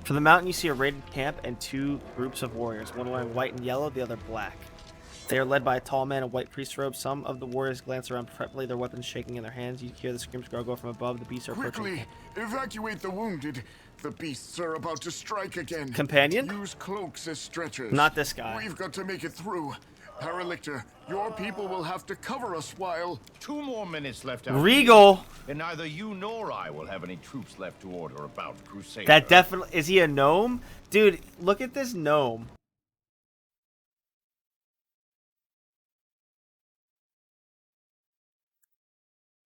From the mountain, you see a raided camp and 2 groups of warriors, one wearing white and yellow, the other black. They are led by a tall man in white priest robe. Some of the warriors glance around fretfully, their weapons shaking in their hands. You hear the screams gargle from above. The beasts are approaching. Quickly, evacuate the wounded. The beasts are about to strike again. Companion? Use cloaks as stretchers. Not this guy. We've got to make it through. Paralictor, your people will have to cover us while... 2 more minutes left out. Regal! And neither you nor I will have any troops left to order about Crusader. That definitely... Is he a gnome? Dude, look at this gnome.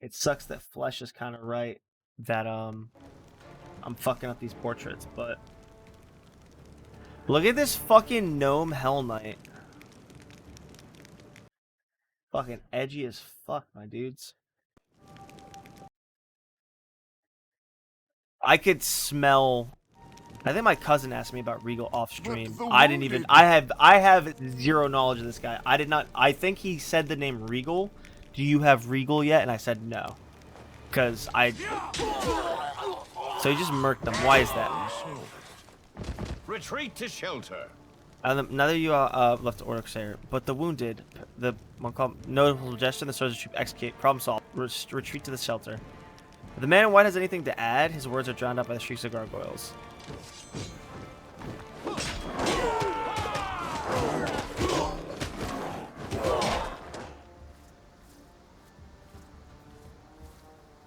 It sucks that Flesh is kind of right. That, I'm fucking up these portraits, but... Look at this fucking gnome Hell Knight. Fucking edgy as fuck, my dudes. I could smell... I think my cousin asked me about Regal off stream. I didn't even... I have 0 knowledge of this guy. I did not... I think he said the name Regal. Do you have Regal yet? And I said no. Because I... So he just murked them. Why is that? Retreat to shelter. Neither of you left to order Crusader, but the wounded, the one called notable suggestion, the soldiers should execute, problem solved, retreat to the shelter. If the man in white has anything to add, his words are drowned out by the shrieks of gargoyles.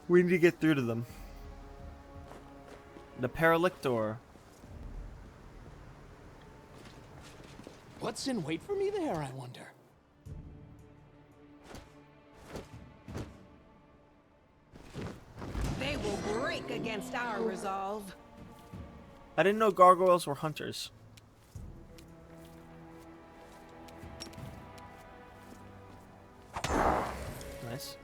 We need to get through to them. The Paralictor. What's in wait for me there, I wonder? They will break against our resolve. I didn't know gargoyles were hunters. Nice.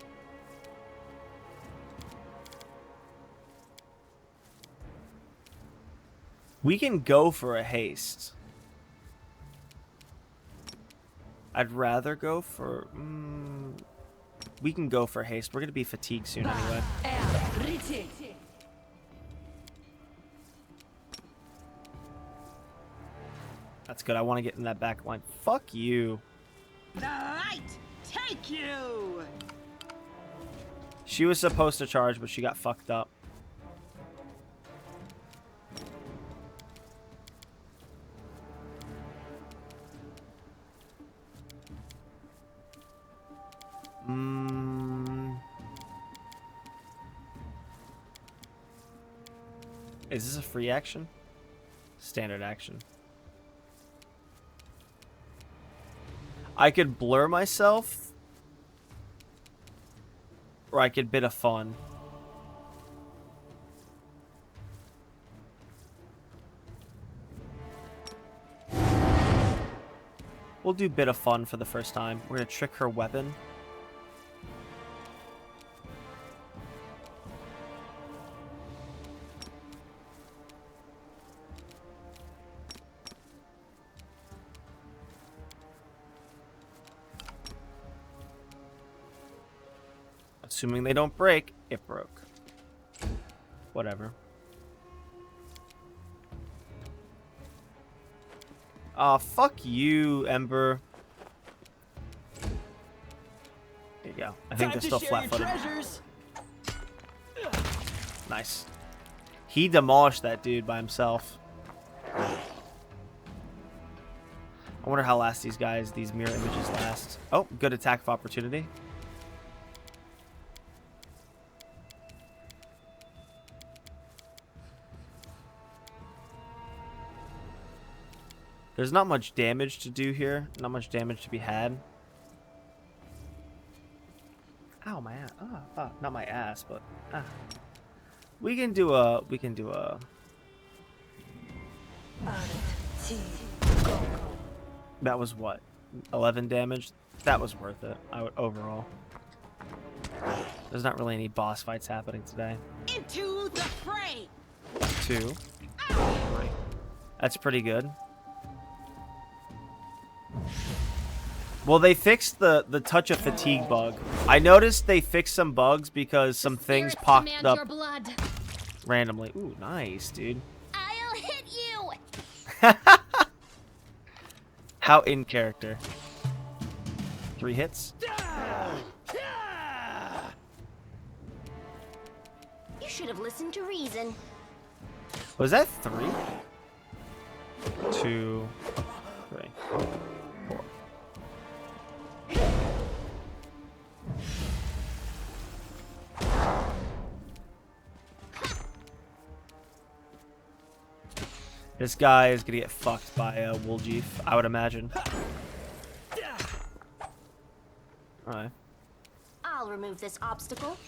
We can go for a haste. I'd rather go for... we can go for haste. We're going to be fatigued soon anyway. That's good. I want to get in that back line. Fuck you. The light take you. She was supposed to charge, but she got fucked up. Is this a free action? Standard action. I could blur myself, or I could bid a fun. We'll do bit of fun for the first time. We're gonna trick her weapon. Assuming they don't break, it broke. Whatever. Aw, fuck you, Ember. There you go. I think they're still flat-footed. Nice. He demolished that dude by himself. I wonder how last these mirror images last. Oh, good attack of opportunity. There's not much damage to do here. Not much damage to be had. Ow, my ass. Oh, not my ass, but we can do a That was what? 11 damage? That was worth it. Overall. There's not really any boss fights happening today. Into the fray. 2. 3. That's pretty good. Well, they fixed the touch of fatigue bug. I noticed they fixed some bugs because some things popped up randomly. Ooh, nice, dude. I'll hit you. How in character? 3 hits? You should have listened to reason. Was that 3? 2, 3, 4. This guy is gonna get fucked by Wooljeef, I would imagine. Alright. I'll remove this obstacle.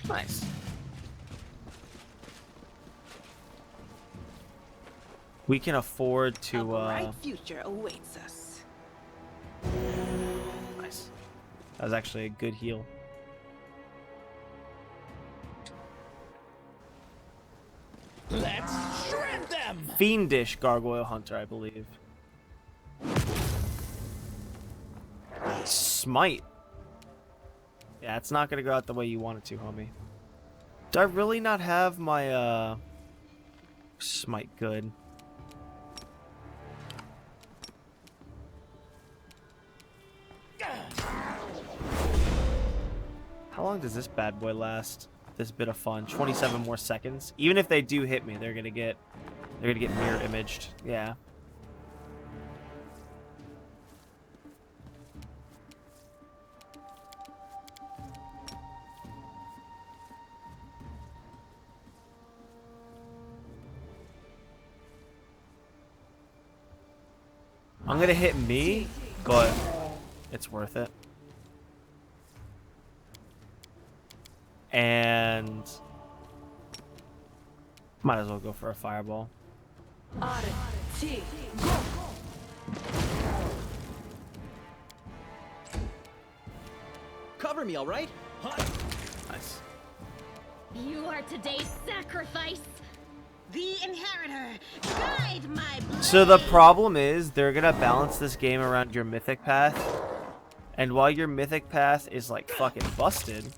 Nice. We can afford to A bright future awaits us. Nice. That was actually a good heal. Let's shred them. Fiendish Gargoyle Hunter, I believe. Smite. Yeah, it's not gonna go out the way you want it to, homie. Do I really not have my Smite good? How long does this bad boy last? This bit of fun. 27 more seconds. Even if they do hit me, they're gonna get mirror imaged. Yeah. I'm gonna hit me, but it's worth it. And might as well go for a fireball. Cover me, all right? Nice. You are today's sacrifice. The inheritor, guide my blade. So the problem is they're gonna balance this game around your mythic path, and while your mythic path is like fucking busted,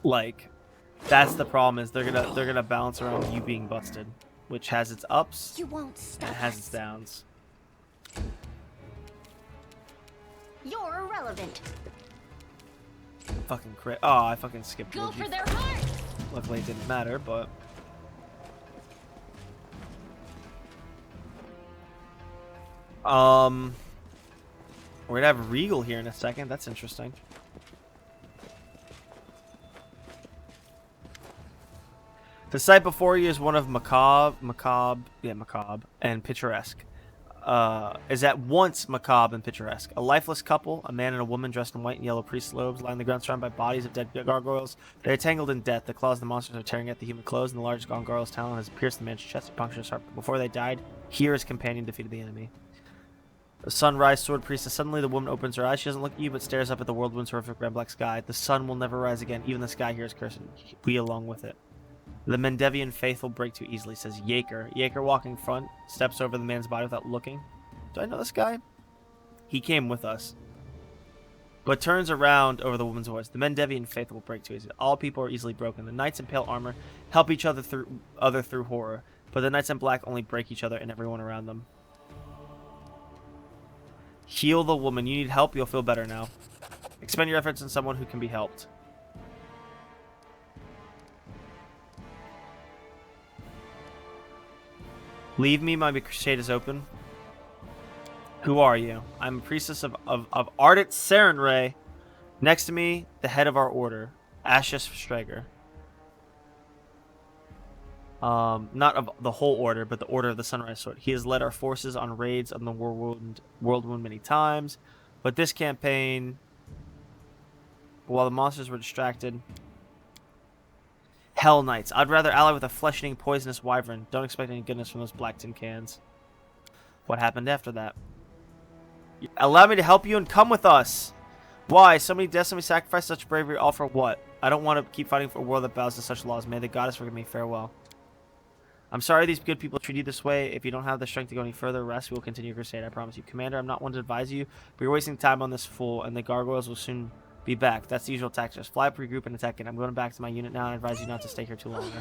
like that's the problem, is they're gonna balance around you being busted, which has its ups You won't stop and has us. its downs. You're irrelevant. Fucking crit. Oh, I fucking skipped. Go Luigi. for their hearts. Luckily it didn't matter, but we're gonna have Regal here in a second. That's interesting. The site before you is one of macabre, and picturesque. is at once macabre and picturesque. A lifeless couple, a man and a woman dressed in white and yellow priest robes, lie on the ground surrounded by bodies of dead gargoyles. They are tangled in death. The claws of the monsters are tearing at the human clothes, and the largest gargoyle's talon has pierced the man's chest and punctured his heart. Before they died, he or his companion defeated the enemy. The sunrise sword priestess. Suddenly the woman opens her eyes. She doesn't look at you, but stares up at the whirlwind's horrific red black sky. The sun will never rise again. Even the sky here is cursing. We along with it. The Mendevian faithful break too easily, says Yaker. Yaker, walking front, steps over the man's body without looking. Do I know this guy? He came with us. But turns around over the woman's voice. The Mendevian faithful break too easily. All people are easily broken. The knights in pale armor help each other through horror, but the knights in black only break each other and everyone around them. Heal the woman. You need help, you'll feel better now. Expend your efforts on someone who can be helped. Leave me, my crusade is open. Who are you? I'm a priestess of Ardent Sarenrae. Next to me, the head of our order, Ashes Strager. Not of the whole order, but the Order of the Sunrise Sword. He has led our forces on raids on the Worldwound many times, but this campaign, while the monsters were distracted, Hell Knights. I'd rather ally with a flesh-eating poisonous wyvern. Don't expect any goodness from those black tin cans. What happened after that? Allow me to help you and come with us. Why? So many deaths, so many sacrifices, such bravery, all for what? I don't want to keep fighting for a world that bows to such laws. May the goddess forgive me. Farewell. I'm sorry these good people treat you this way. If you don't have the strength to go any further, rest. We will continue your crusade, I promise you. Commander, I'm not one to advise you, but you're wasting time on this fool, and the gargoyles will soon be back. That's the usual tactic. Just fly up, regroup, and attack it. I'm going back to my unit now and advise you not to stay here too longer.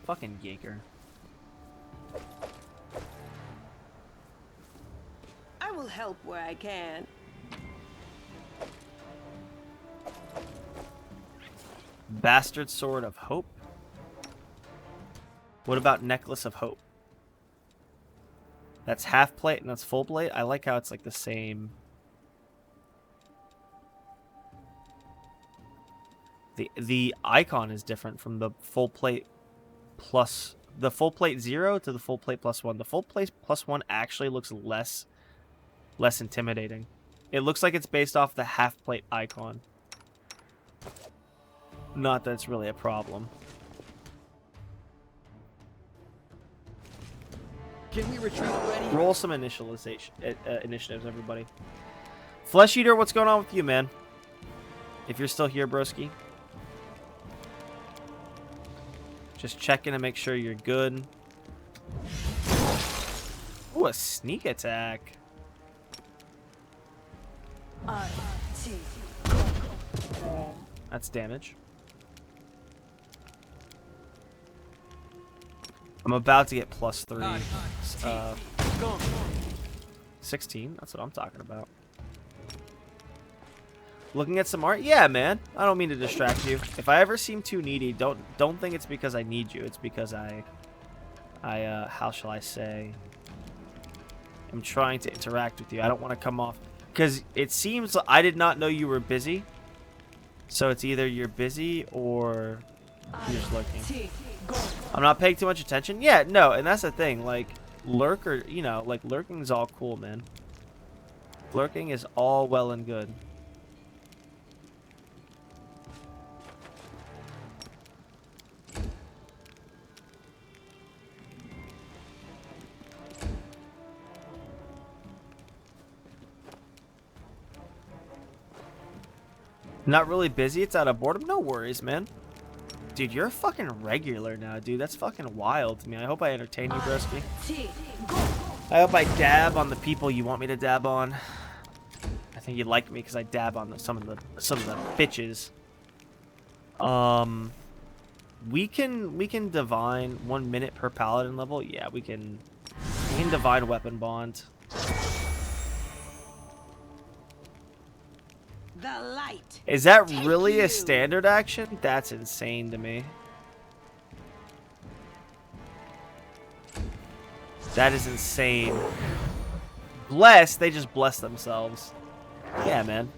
Fucking Jaeger. I will help where I can. Bastard Sword of Hope. What about Necklace of Hope? That's half plate and that's full plate. I like how it's like the same. The icon is different from the full plate plus the full plate 0 to the full plate +1. The full plate +1 actually looks less intimidating. It looks like it's based off the half plate icon. Not that it's really a problem. Can we retreat already? Roll some initiatives, everybody. Flesh Eater, what's going on with you, man? If you're still here, broski. Just checking to make sure you're good. Ooh, a sneak attack. That's damage. I'm about to get +3. 16? That's what I'm talking about. Looking at some art? Yeah, man. I don't mean to distract you. If I ever seem too needy, don't think it's because I need you. It's because I how shall I say? I'm trying to interact with you. I don't want to come off because it seems I did not know you were busy. So it's either you're busy or you're just lurking. I'm not paying too much attention. Yeah, no, and that's the thing. Like, lurker, you know, like, lurking is all cool, man. Lurking is all well and good. Not really busy. It's out of boredom. No worries, man. Dude, you're a fucking regular now, dude. That's fucking wild to me. I hope I entertain you, broski. I hope I dab on the people you want me to dab on. I think you like me because I dab on some of the bitches. We can divine 1 minute per paladin level. Yeah, we can divine weapon bond. The light. Is that really a standard action? That's insane to me. That is insane. Bless, they just bless themselves. Yeah, man.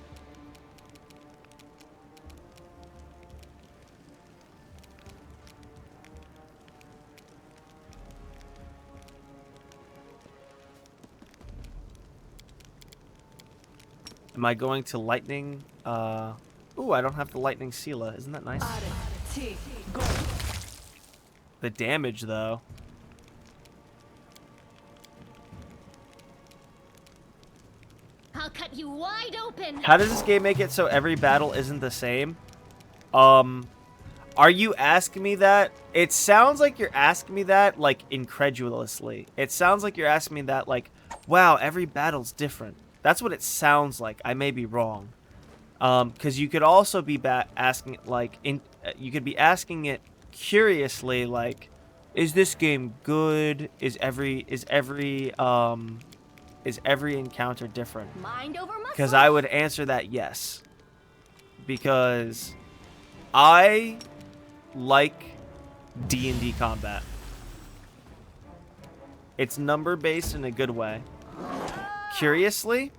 Am I going to lightning? Ooh, I don't have the lightning Sela. Isn't that nice? The damage, though. I'll cut you wide open. How does this game make it so every battle isn't the same? Are you asking me that? It sounds like you're asking me that, like, incredulously. It sounds like you're asking me that, like, wow, every battle's different. That's what it sounds like. I may be wrong. Because you could also be asking it, like, you could be asking it curiously, like, is this game good? Is every encounter different? Mind over muscle. Because I would answer that yes. Because I like D&D combat. It's number based in a good way. Curiously,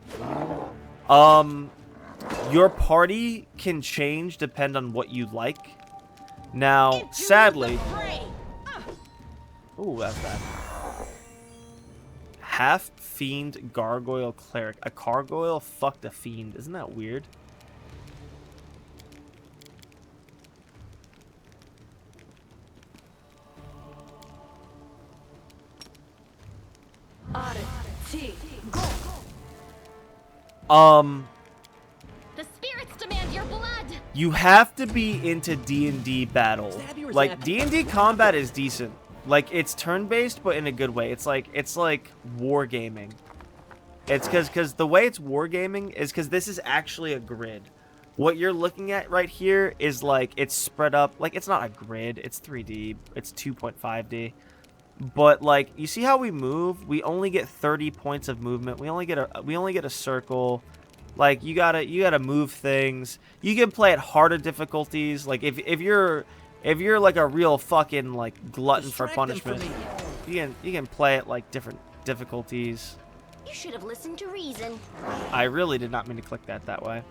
your party can change depend on what you like. Now, sadly, ooh, that's bad. Half fiend gargoyle cleric. A gargoyle fucked a fiend. Isn't that weird? The spirits demand your blood. You have to be into D&D battle. Like, D&D combat is decent. Like, it's turn-based, but in a good way. It's like wargaming. It's because the way it's wargaming is because this is actually a grid. What you're looking at right here is, like, it's spread up. Like, it's not a grid. It's 3D. It's 2.5D. But, like, you see how we move? We only get 30 points of movement. We only get a circle. Like, you gotta move things. You can play at harder difficulties. Like, if you're like a real fucking, like, glutton for punishment, you can play at, like, different difficulties. You should have listened to reason. I really did not mean to click that way.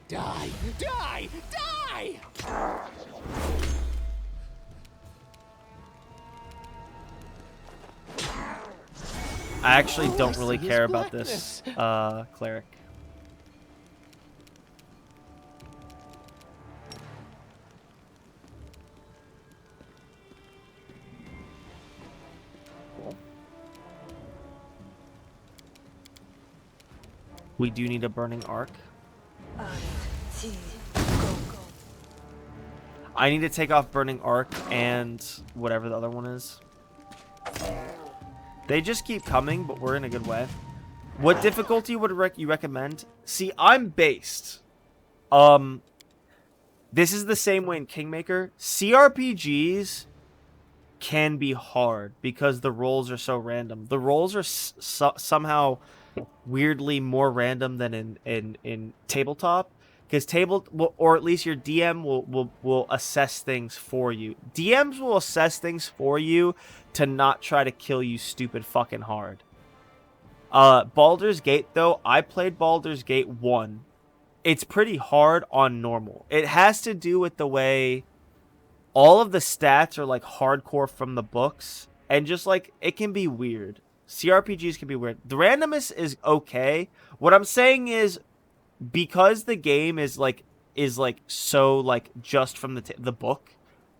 Die! Die! Die! I actually don't really care about this cleric. We do need a burning arc. I need to take off burning arc and whatever the other one is. They just keep coming, but we're in a good way. What difficulty would you recommend? See, I'm based. This is the same way in Kingmaker. CRPGs can be hard because the rolls are so random. The rolls are somehow weirdly more random than in tabletop, because or at least your DM will assess things for you. DMs will assess things for you to not try to kill you stupid fucking hard. Baldur's Gate, though, I played Baldur's Gate 1. It's pretty hard on normal. It has to do with the way all of the stats are like hardcore from the books, and just like it can be weird. CRPGs can be weird. The randomness is okay. What I'm saying is, because the game is so like just from the book,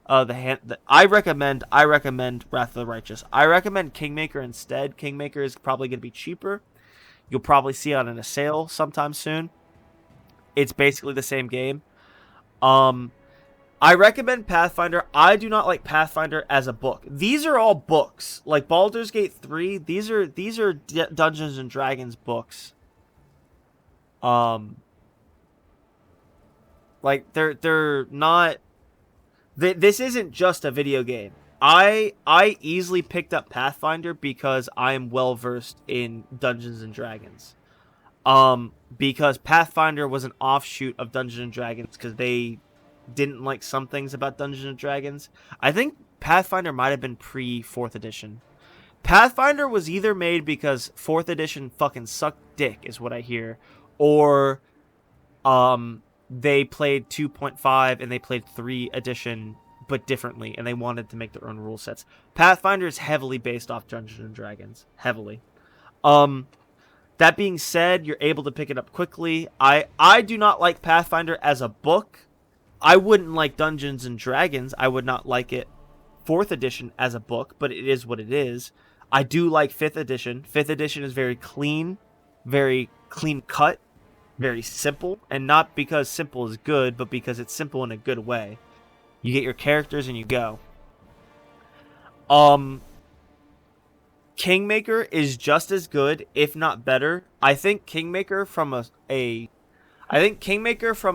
I recommend Wrath of the Righteous. I recommend Kingmaker instead. Kingmaker is probably going to be cheaper. You'll probably see it on a sale sometime soon. It's basically the same game. I recommend Pathfinder. I do not like Pathfinder as a book. These are all books. Like Baldur's Gate 3, these are Dungeons and Dragons books. Like they're not. This isn't just a video game. I easily picked up Pathfinder because I am well versed in Dungeons and Dragons. Because Pathfinder was an offshoot of Dungeons and Dragons because they didn't like some things about Dungeons and Dragons. I think Pathfinder might have been pre-4th edition. Pathfinder was either made because 4th edition fucking sucked dick, is what I hear, or they played 2.5 and they played 3 edition but differently, and they wanted to make their own rule sets. Pathfinder is heavily based off Dungeons and Dragons, heavily. That being said, you're able to pick it up quickly. I do not like Pathfinder as a book. I wouldn't like Dungeons and Dragons. I would not like it 4th edition as a book, but it is what it is. I do like 5th edition. 5th edition is very clean cut, very simple, and not because simple is good, but because it's simple in a good way. You get your characters and you go. Kingmaker is just as good, if not better. I think Kingmaker from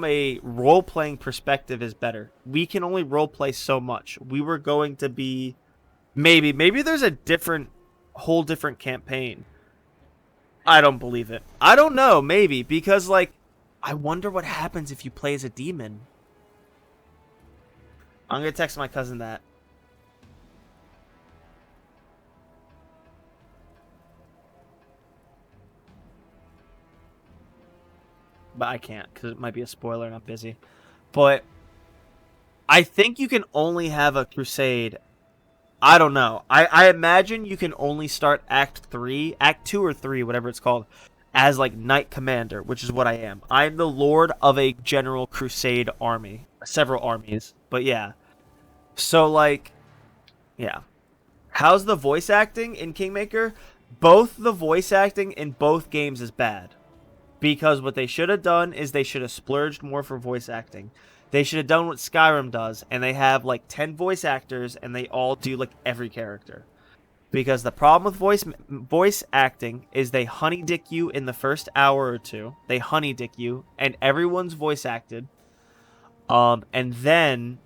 a role-playing perspective is better. We can only role-play so much. We were going to be... Maybe there's a whole different campaign. I don't believe it. I don't know, maybe, because, like, I wonder what happens if you play as a demon. I'm going to text my cousin that. But I can't, because it might be a spoiler and I'm busy. But I think you can only have a crusade. I don't know. I imagine you can only start Act 2 or 3, whatever it's called, as, like, Knight Commander, which is what I am. I'm the lord of a general crusade army. Several armies. But yeah. So, like, yeah. How's the voice acting in Kingmaker? Both the voice acting in both games is bad. Because what they should have done is they should have splurged more for voice acting. They should have done what Skyrim does, and they have like 10 voice actors, and they all do like every character. Because the problem with voice acting is they honey dick you in the first hour or two. They honey dick you, and everyone's voice acted. And then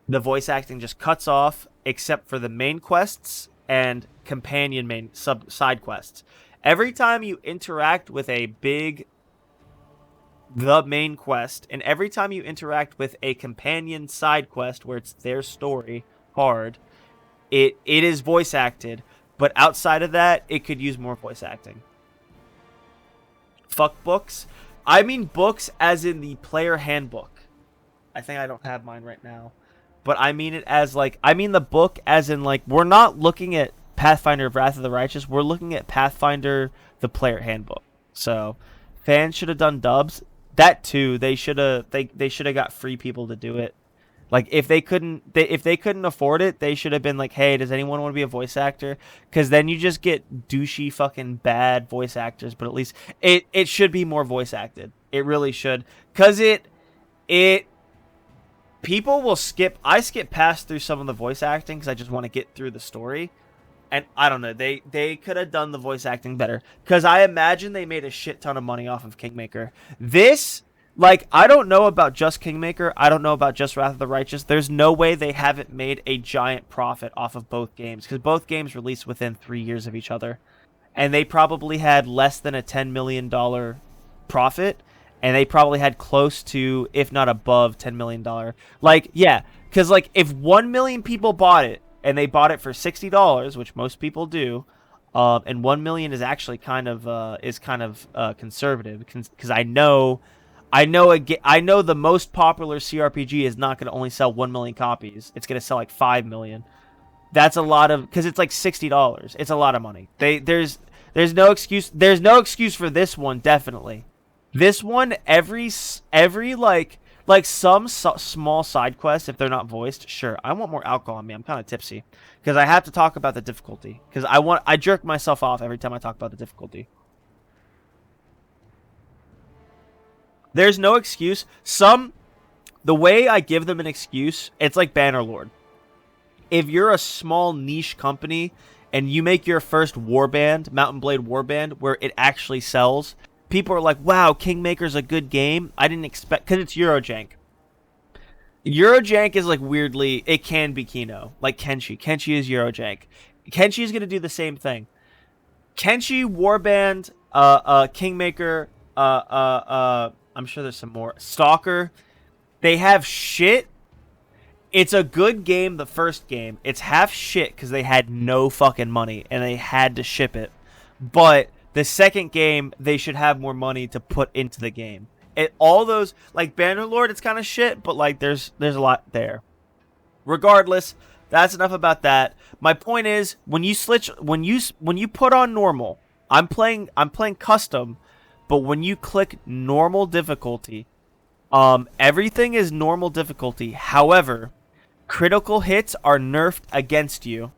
the voice acting just cuts off, except for the main quests and companion side quests. Every time you interact with the main quest, and every time you interact with a companion side quest where it's their story hard, it is voice acted. But outside of that, it could use more voice acting. Fuck books. I mean books as in the player handbook. I think I don't have mine right now. But I mean it as like, I mean the book as in like, we're not looking at Pathfinder Wrath of the Righteous, we're looking at Pathfinder the player handbook. So fans should have done dubs. That too, they should have got free people to do it. Like if they couldn't afford it, they should have been like, hey, does anyone want to be a voice actor? Because then you just get douchey fucking bad voice actors. But at least it should be more voice acted. It really should. Because people will skip. I skip past through some of the voice acting because I just want to get through the story. And I don't know, they could have done the voice acting better. Because I imagine they made a shit ton of money off of Kingmaker. This, like, I don't know about just Kingmaker. I don't know about just Wrath of the Righteous. There's no way they haven't made a giant profit off of both games. Because both games released within 3 years of each other. And they probably had less than a $10 million profit. And they probably had close to, if not above, $10 million. Like, yeah. Because, like, if 1 million people bought it, and they bought it for $60, which most people do, and 1 million is actually kind of conservative, because I know the most popular CRPG is not going to only sell 1 million copies. It's going to sell like 5 million. That's a lot of, because it's like $60. It's a lot of money. There's no excuse. There's no excuse for this one. Definitely, this one every like some small side quests, if they're not voiced, sure. I want more alcohol on me. I'm kind of tipsy because I have to talk about the difficulty because I jerk myself off every time I talk about the difficulty. There's no excuse. The way I give them an excuse, it's like Bannerlord. If you're a small niche company and you make your first warband, Mountain Blade warband, where it actually sells, people are like, wow, Kingmaker's a good game. I didn't expect... Because it's Eurojank. Eurojank is like weirdly... It can be Kino. Like Kenshi. Kenshi is Eurojank. Kenshi is going to do the same thing. Kenshi, Warband, Kingmaker, I'm sure there's some more. Stalker. They have shit. It's a good game, the first game. It's half shit because they had no fucking money and they had to ship it. But... the second game, they should have more money to put into the game. All those, like Bannerlord, it's kind of shit, but like there's a lot there. Regardless, that's enough about that. My point is, when you put on normal, I'm playing custom, but when you click normal difficulty, everything is normal difficulty. However, critical hits are nerfed against you.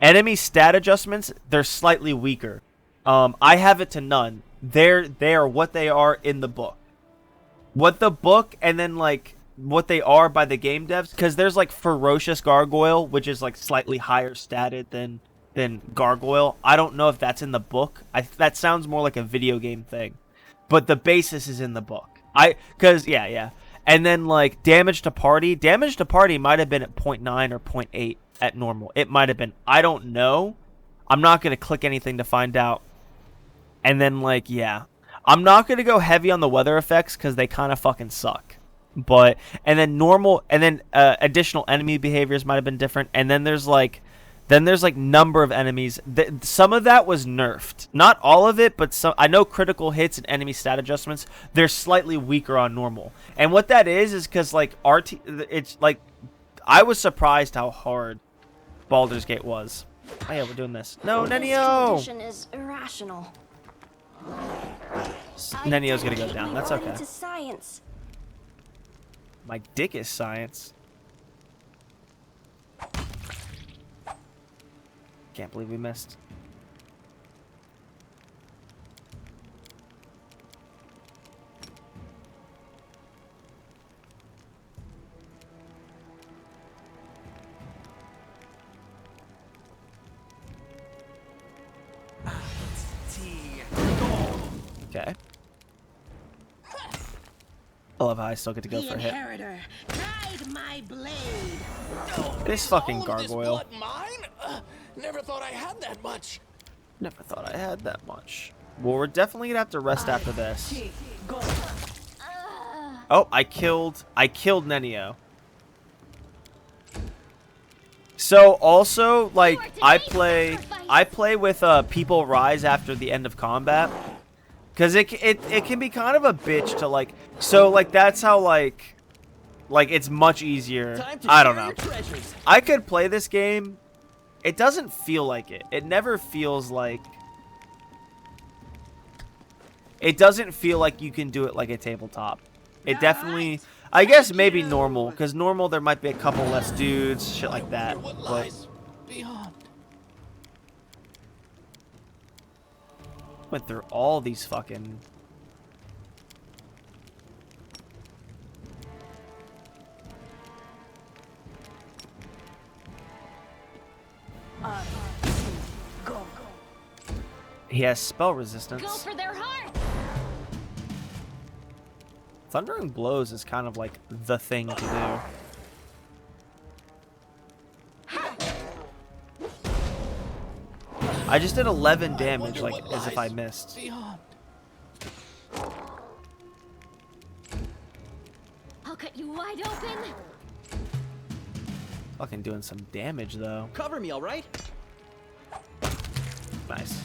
Enemy stat adjustments, they're slightly weaker. I have it to none. They are what they are in the book. What the book and then like what they are by the game devs, because there's like ferocious gargoyle, which is like slightly higher statted than gargoyle. I don't know if that's in the book. That sounds more like a video game thing, but the basis is in the book. Yeah. And then like damage to party might have been at 0.9 or 0.8 at normal. It might have been. I don't know. I'm not gonna click anything to find out. And then like yeah, I'm not gonna go heavy on the weather effects because they kind of fucking suck. But and then additional enemy behaviors might have been different. And then there's like number of enemies. Some of that was nerfed, not all of it, but some. I know critical hits and enemy stat adjustments, they're slightly weaker on normal. And what that is because like it's like I was surprised how hard Baldur's Gate was. Oh yeah, we're doing this. No, Nenio! This condition is irrational. Nenio's gonna go down. That's okay. Into science. My dick is science. Can't believe we missed. Okay. I love how I still get to go for a hit. Inheritor, guide my blade. This fucking gargoyle. Never thought I had that much. Never thought I had that much. Well, we're definitely gonna have to rest after this. Oh, I killed Nenio. So also, like, I play with people rise after the end of combat, because it can be kind of a bitch to like. So like that's how like it's much easier. I don't know. I could play this game. It doesn't feel like it. It never feels like. It doesn't feel like you can do it like a tabletop. It definitely. I guess maybe normal, because normal there might be a couple less dudes, shit like that. But went through all these fucking. He has spell resistance. Go for their heart. Thundering blows is kind of like the thing to do. I just did 11 damage, like as if I missed. I'll cut you wide open. Fucking doing some damage though. Cover me, all right? Nice.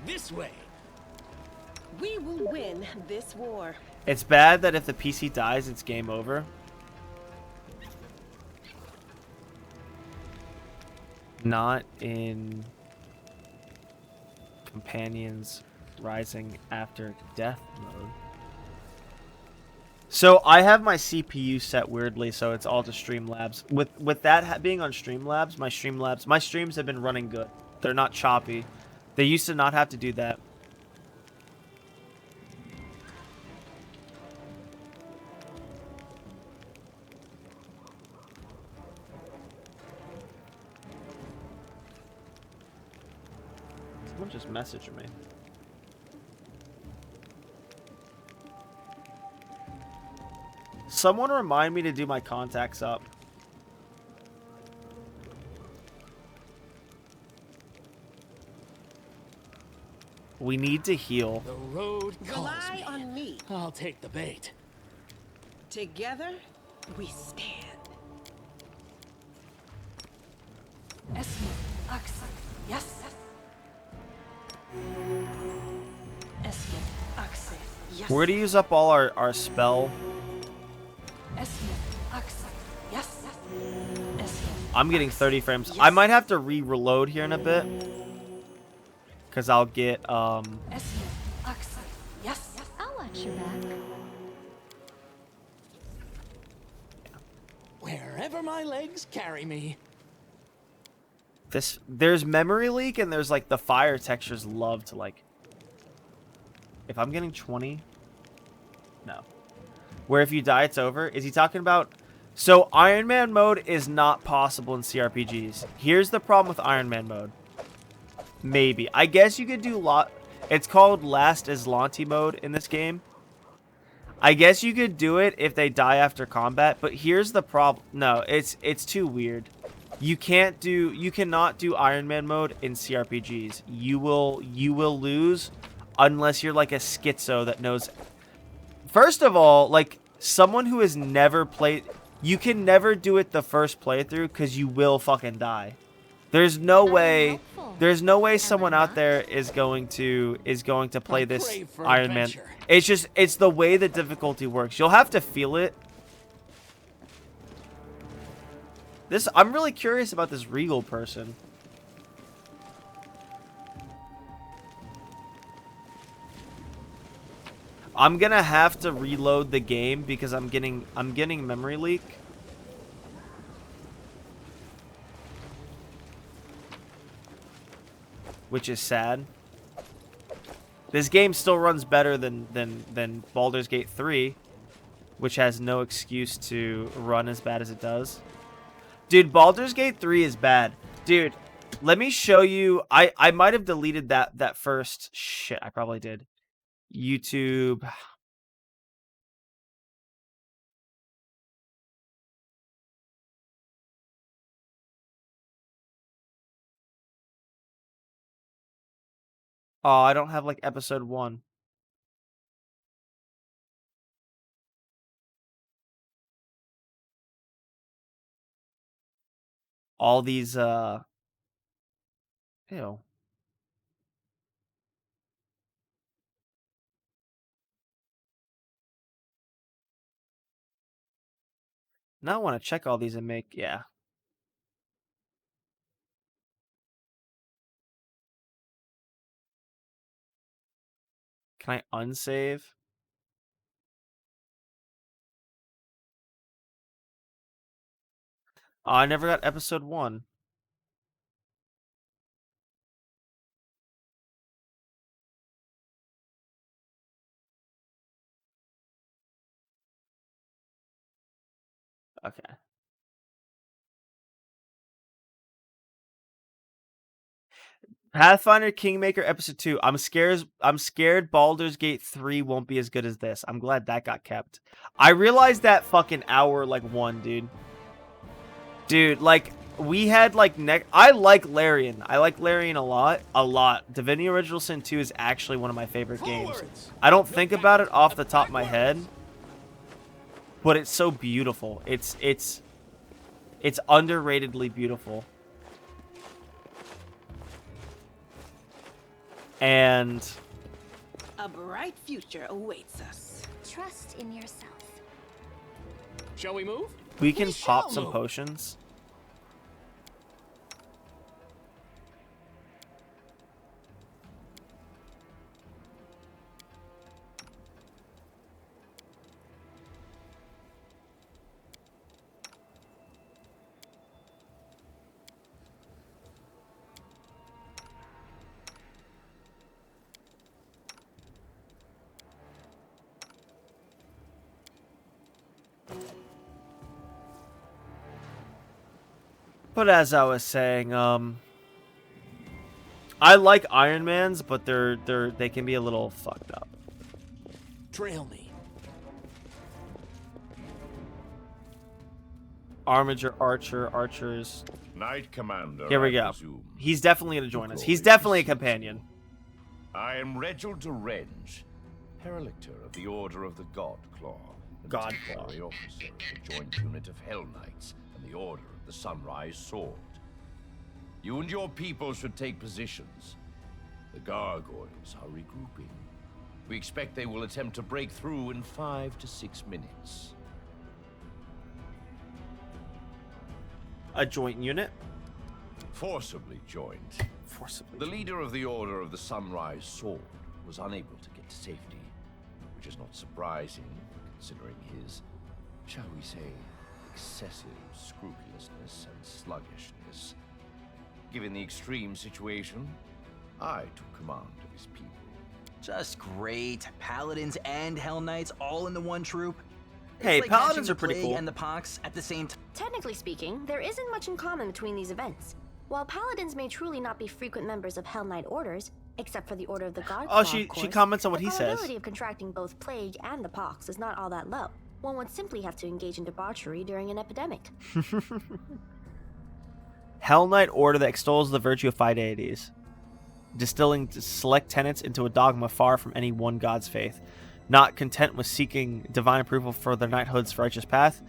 This way. We will win this war. It's bad that if the PC dies, it's game over. Not in Companions Rising After Death mode. So I have my CPU set weirdly, so it's all to Streamlabs. With that being on Streamlabs, my streams have been running good. They're not choppy. They used to not have to do that. Someone just messaged me. Someone remind me to do my contacts up. We need to heal. The road calls Rely me. on me. I'll take the bait. Together, we stand. Yes. We're gonna use up all our spell. I'm getting 30 frames. Yes. I might have to re-reload here in a bit. Because I'll get, Yes. I'll watch your back. Wherever my legs carry me. There's memory leak and there's like the fire textures love to like. If I'm getting 20, no. Where if you die, it's over. Is he talking about? So Iron Man mode is not possible in CRPGs. Here's the problem with Iron Man mode. Maybe. I guess you could do it's called Last Aslanti mode in this game. I guess you could do it if they die after combat, but here's the problem. No, it's too weird. You cannot do Iron Man mode in CRPGs. You will lose unless you're like a schizo that knows. First of all, like someone who has never played, you can never do it the first playthrough because you will fucking die. There's no way someone out there is going to play this Iron Man. It's the way the difficulty works. You'll have to feel it. I'm really curious about this Regal person. I'm gonna have to reload the game because I'm getting memory leak. Which is sad. This game still runs better than Baldur's Gate 3, which has no excuse to run as bad as it does. Dude, Baldur's Gate 3 is bad. Dude, let me show you. I might have deleted that first. Shit, I probably did. YouTube. Oh, I don't have like episode 1. All these ew. Now I want to check all these and make, yeah. Can I unsave? Oh, I never got episode 1. Okay. Pathfinder Kingmaker episode 2. I'm scared Baldur's Gate 3 won't be as good as this. I'm glad that got kept. I realized that fucking hour like 1, dude. Dude, like we had like I like Larian. I like Larian a lot. A lot. Divinity Original Sin 2 is actually one of my favorite games. I don't think about it off the top of my head, but it's so beautiful. It's underratedly beautiful. And a bright future awaits us. Trust in yourself. Shall we move? We can pop some potions. But as I was saying, I like Iron Mans, but they can be a little fucked up. Trail me. Armiger, archers. Knight Commander. Here we go. He's definitely gonna join us. He's definitely a companion. I am Reginald de Renge, Herelictor of the Order of the Godclaw. Godclaw. Officer of the joint unit of Hell Knights and the Order of the Sunrise Sword. You and your people should take positions. The gargoyles are regrouping. We expect they will attempt to break through in 5 to 6 minutes. a joint unit. Forcibly joined. Forcibly. The leader of the Order of the Sunrise Sword was unable to get to safety, which is not surprising, considering his, shall we say, excessive scrupulousness and sluggishness. Given the extreme situation, I took command of his people. Just great. Paladins and Hell Knights all in the one troop. It's Hey, like Paladins catching are pretty the plague cool. and the pox at the same time. Technically speaking, there isn't much in common between these events. While Paladins may truly not be frequent members of Hell Knight orders, except for the Order of the God Claw, Oh, of she course, comments on what the he says. probability of contracting both plague and the pox is not all that low. One would simply have to engage in debauchery during an epidemic. Hell Knight order that extols the virtue of 5 deities, distilling select tenets into a dogma far from any one god's faith. Not content with seeking divine approval for their knighthood's righteous path,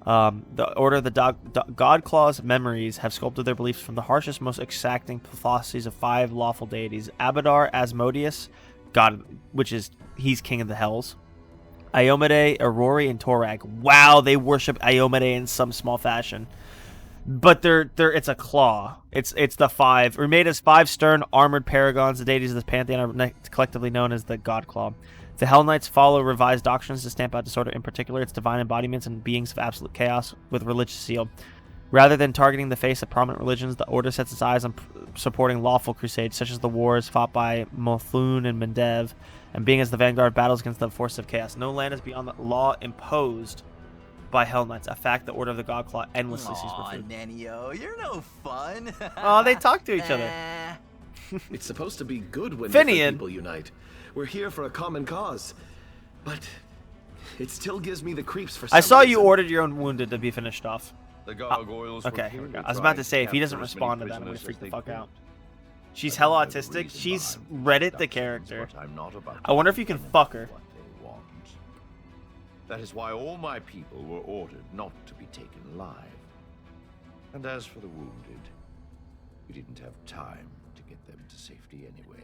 the Order of the God Claw's memories have sculpted their beliefs from the harshest, most exacting philosophies of 5 lawful deities: Abadar, Asmodeus, God, which is he's king of the hells; Iomedae, Aurori, and Torag. Wow, they worship Iomedae in some small fashion. But it's a claw. It's the 5. We're made as 5 stern armored paragons. The deities of this pantheon are collectively known as the God Claw. The Hell Knights follow revised doctrines to stamp out disorder, in particular its divine embodiments and beings of absolute chaos with religious zeal. Rather than targeting the face of prominent religions, the Order sets its eyes on supporting lawful crusades, such as the wars fought by Mothun and Mendev, and being as the vanguard battles against the forces of chaos. No land is beyond the law imposed by Hell Knights, a fact the Order of the God Claw endlessly sees Aw, pursued. Nenio, you're no fun. Oh, they talk to each other. It's supposed to be good when Finian. different people unite. We're here for a common cause. But it still gives me the creeps for some I saw you reason. ordered your own wounded to be finished off. The gargoyles Okay, were here we go. clearly I was about trying to say, if he doesn't capture as respond to many that, I'm gonna prisoners freak as the they fuck could. out. She's But hella I know the autistic. reason She's behind Reddit the that is character. what I'm not about I wonder if you to can give fuck her. what they want. That is why all my people were ordered not to be taken alive. And as for the wounded, we didn't have time to get them to safety anyway.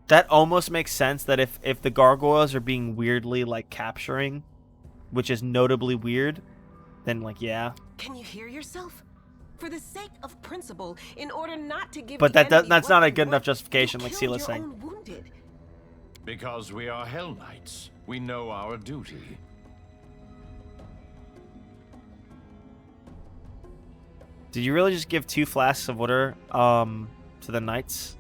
That almost makes sense, that if the gargoyles are being weirdly, like, capturing, which is notably weird, then, like, yeah. Can you hear yourself? For the sake of principle, in order not to give But the that's enemy not what a they good enough want, justification, you like killed Sela's your saying. own wounded. Because we are Hell Knights. We know our duty. Did you really just give 2 flasks of water to the knights?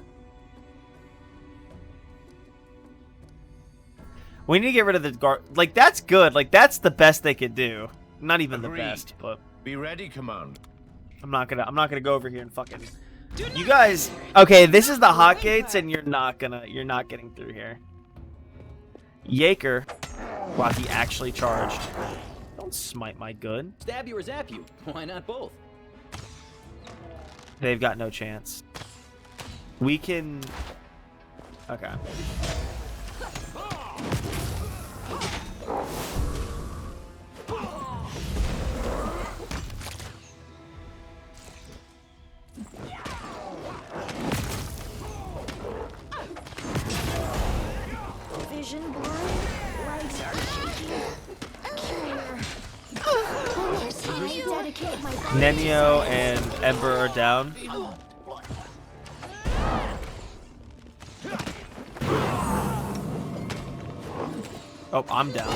We need to get rid of the like, that's good. Like, that's the best they could do. Not even Agreed. the best, but Be ready, Commander. I'm not gonna go over here and fucking. You guys, okay, this is the hot gates, and you're not getting through here. Yaker, wow, he actually charged. Don't smite my good. Stab you or zap you? Why not both? They've got no chance. We can. Okay. Vision blind, legs are shaking. I dedicate my Nenio and Ember are down. Oh, I'm down.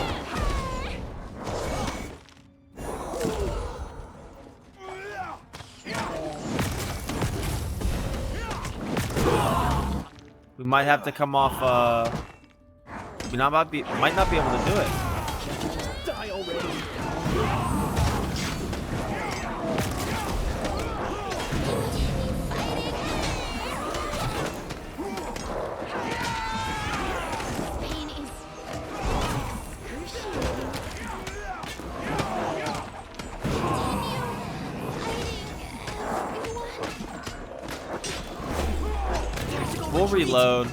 We might have to come off, we might not be able to do it. Die already. Pain is We'll reload.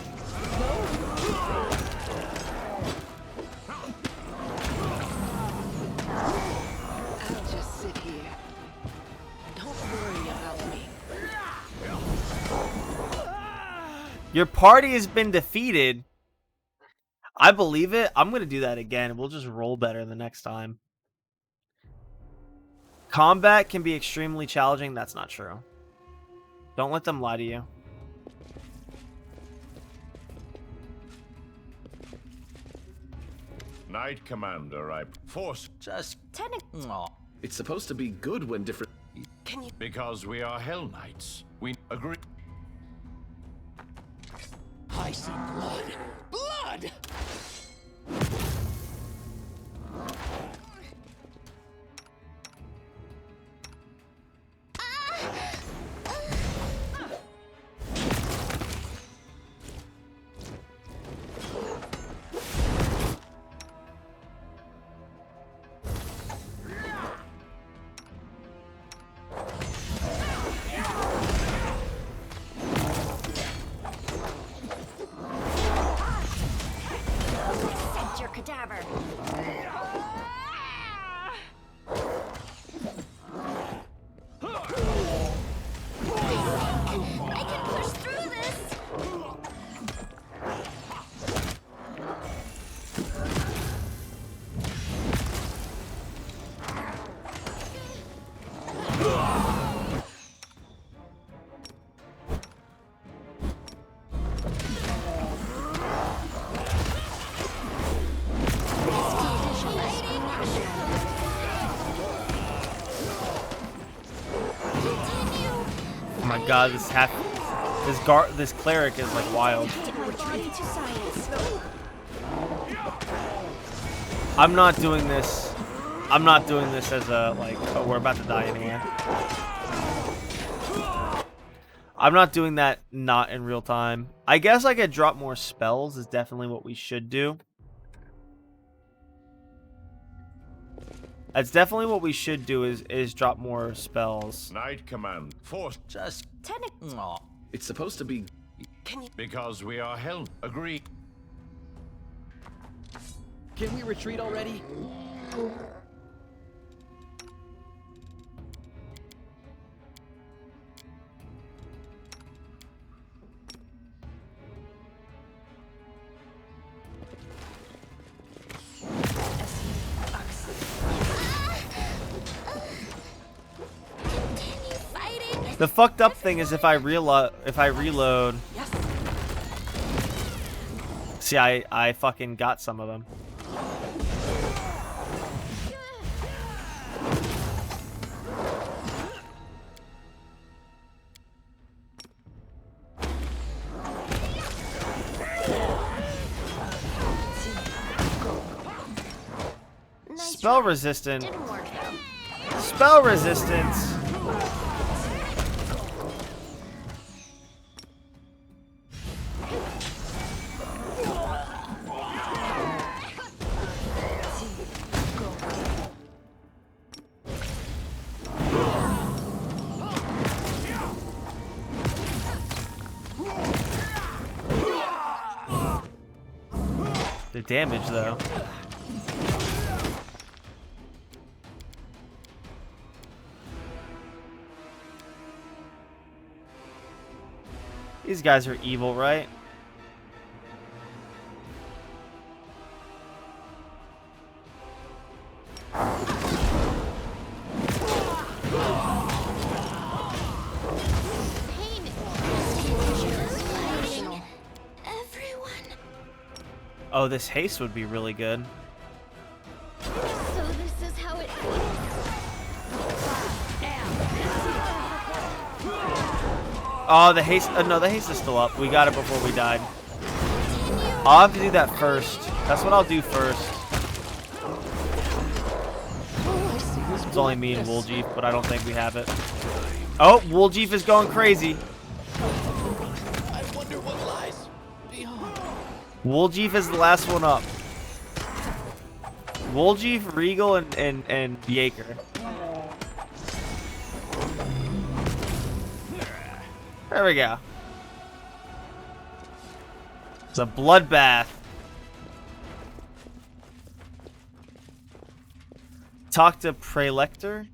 I'll just sit here. Don't worry about me. Your party has been defeated. I believe it. I'm going to do that again. We'll just roll better the next time. Combat can be extremely challenging. That's not true. Don't let them lie to you. Knight Commander, I force Just technically. It's supposed to be good when different. Can you? because we are Hell Knights. We agree. I see blood. Blood! Accept your cadaver. I can push through this. Oh my god, this cleric is like wild. I'm not doing this. I'm not doing this as a like, oh, we're about to die anyway. I'm not doing that not in real time. I guess I could drop more spells is definitely what we should do. That's definitely what we should do is drop more spells. Knight Command, force Just technically. It's supposed to be. Can you? because we are Hell. Agree. Can we retreat already? Continue fighting. The fucked up thing is if I reload. Yes. See, I fucking got some of them. Spell resistant. Didn't work though. Spell resistance. The damage though. These guys are evil, right? Oh, this haste would be really good. So this is how it feels. Oh, the haste. No, the haste is still up. We got it before we died. I'll have to do that first. That's what I'll do first. It's only me and Wooljeef, but I don't think we have it. Oh, Wooljeef is going crazy. I wonder what lies beyond. Wooljeef is the last one up. Wooljeef, Regal, and Yeager. There we go. It's a bloodbath. Talk to Praelector.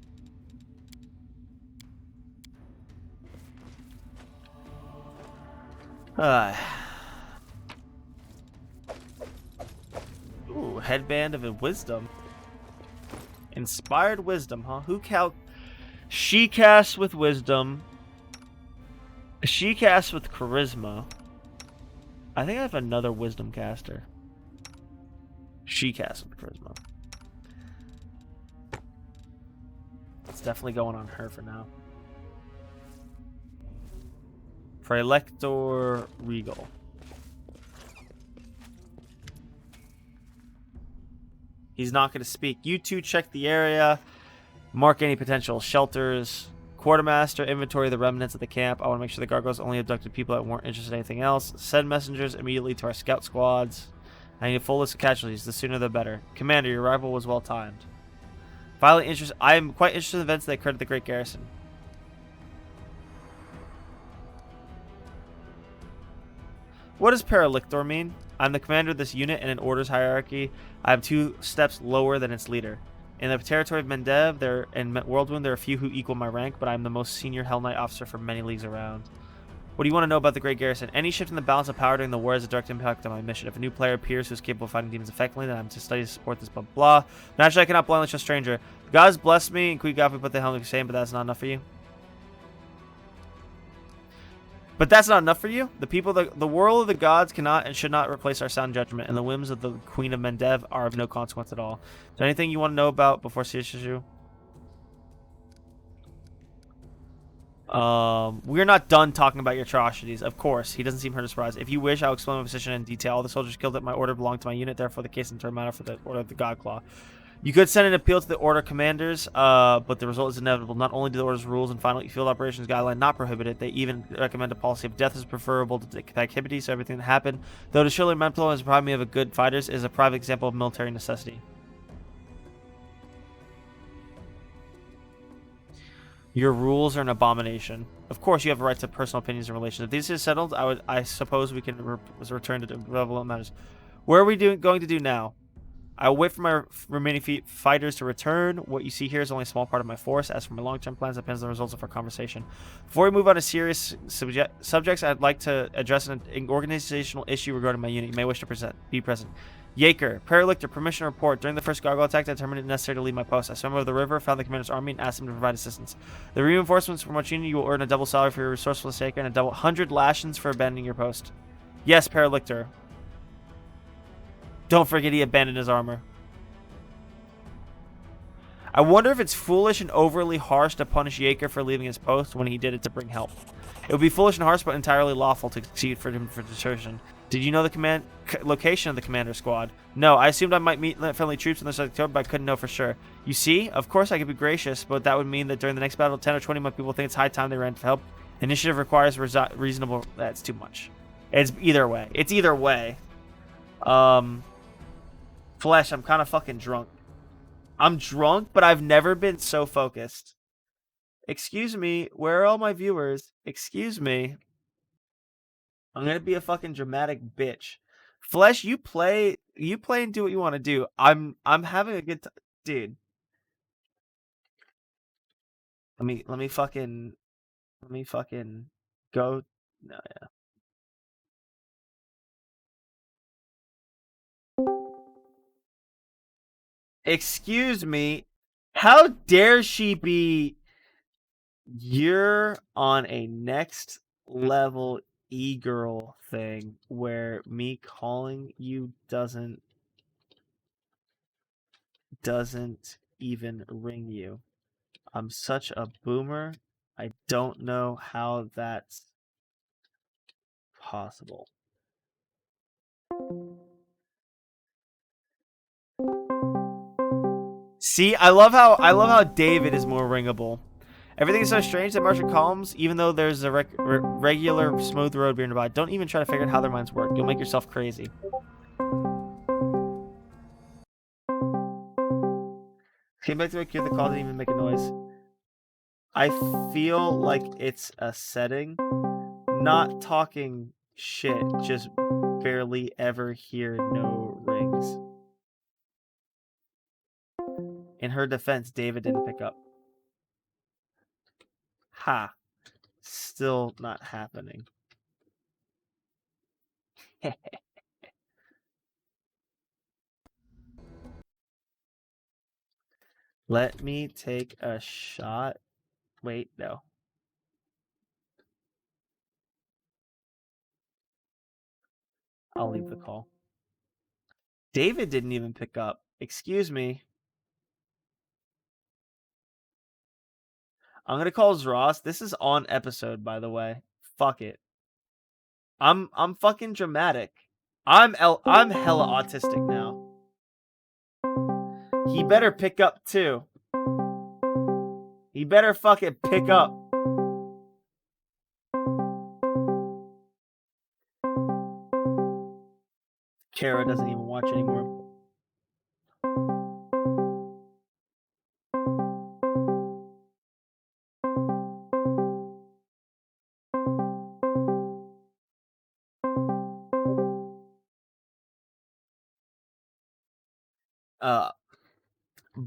Ooh, headband of wisdom. Inspired wisdom, huh? She casts with wisdom. She casts with charisma. I think I have another wisdom caster. She casts with charisma. It's definitely going on her for now. Praelector Regal. He's not going to speak. You two check the area. Mark any potential shelters. Quartermaster, inventory the remnants of the camp. I want to make sure the gargoyles only abducted people that weren't interested in anything else. Send messengers immediately to our scout squads. I need a full list of casualties. The sooner the better. Commander, your arrival was well timed. Violent interest. I am quite interested in events that occurred at the Great Garrison. What does Paralictor mean? I'm the commander of this unit, and in orders hierarchy, I am 2 steps lower than its leader. In the territory of Mendev, and Worldwound, there are a few who equal my rank, but I am the most senior Hell Knight officer for many leagues around. What do you want to know about the Great Garrison? Any shift in the balance of power during the war has a direct impact on my mission. If a new player appears who is capable of fighting demons effectively, then I'm to study to support this blah blah. Naturally, I cannot blindly trust a stranger. The gods bless me, and Kuigapi put the helmet same, but that's not enough for you. But that's not enough for you? The people, the world of the gods cannot and should not replace our sound judgment, and the whims of the Queen of Mendev are of no consequence at all. Is there anything you want to know about before Shishu? We're not done talking about your atrocities. Of course, he doesn't seem hurt or surprised. If you wish, I'll explain my position in detail. All the soldiers killed at my order belong to my unit, therefore the case doesn't matter for the order of the Godclaw. You could send an appeal to the order commanders, but the result is inevitable. Not only do the order's rules and final field operations guideline not prohibit it, they even recommend a policy of death is preferable to activity, so everything that happened, though to surely mental has deprived me of a good fighters, is a private example of military necessity. Your rules are an abomination. Of course, you have a right to personal opinions and relations. If this is settled, I suppose we can return to relevant matters. Where are we going to do now? I will wait for my remaining fighters to return. What you see here is only a small part of my force. As for my long-term plans, it depends on the results of our conversation. Before we move on to serious subjects, I'd like to address an organizational issue regarding my unit. You may wish to be present. Yaker, Paralictor, permission to report. During the first gargoyle attack, I determined it necessary to leave my post. I swam over the river, found the commander's army, and asked him to provide assistance. The reinforcements from which unit you will earn a double salary for your resourcefulness, Yaker, and a double 100 lashings for abandoning your post. Yes, Paralictor. Don't forget he abandoned his armor. I wonder if it's foolish and overly harsh to punish Yaker for leaving his post when he did it to bring help. It would be foolish and harsh, but entirely lawful to execute for him for desertion. Did you know the location of the commander squad? No, I assumed I might meet friendly troops on the side, but I couldn't know for sure. You see, of course I could be gracious, but that would mean that during the next battle, 10 or 20 of my people think it's high time they ran for help. Initiative requires reasonable. That's too much. It's either way. It's either way. Flesh, I'm kind of fucking drunk. I'm drunk, but I've never been so focused. Excuse me, where are all my viewers? Excuse me. I'm gonna be a fucking dramatic bitch. Flesh, you play and do what you want to do. I'm having a good time, dude. Let me fucking go. No, yeah. Excuse me. How dare she be? You're on a next level e-girl thing where me calling you doesn't even ring you. I'm such a boomer. I don't know how that's possible. See, I love how David is more ringable. Everything is so strange that Martian calms, even though there's a regular smooth road nearby. Don't even try to figure out how their minds work. You'll make yourself crazy. Came back to my queue, the call didn't even make a noise. I feel like it's a setting. Not talking shit, just barely ever hear no rings. In her defense, David didn't pick up. Ha. Still not happening. Let me take a shot Wait, no. I'll leave the call. David didn't even pick up. Excuse me. I'm gonna call Zross. This is on episode, by the way. Fuck it. I'm fucking dramatic. I'm hella autistic now. He better pick up too. He better fucking pick up. Kara doesn't even watch anymore.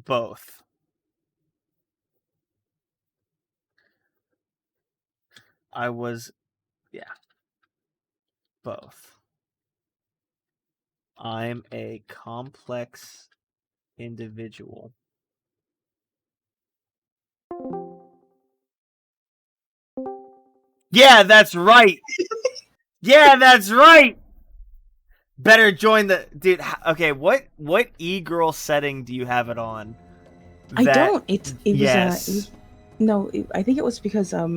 Both. Both. I'm a complex individual. Yeah, that's right. Yeah, that's right. Better join the dude. Okay, what e-girl setting do you have it on? I don't. It yes. was no. I think it was because I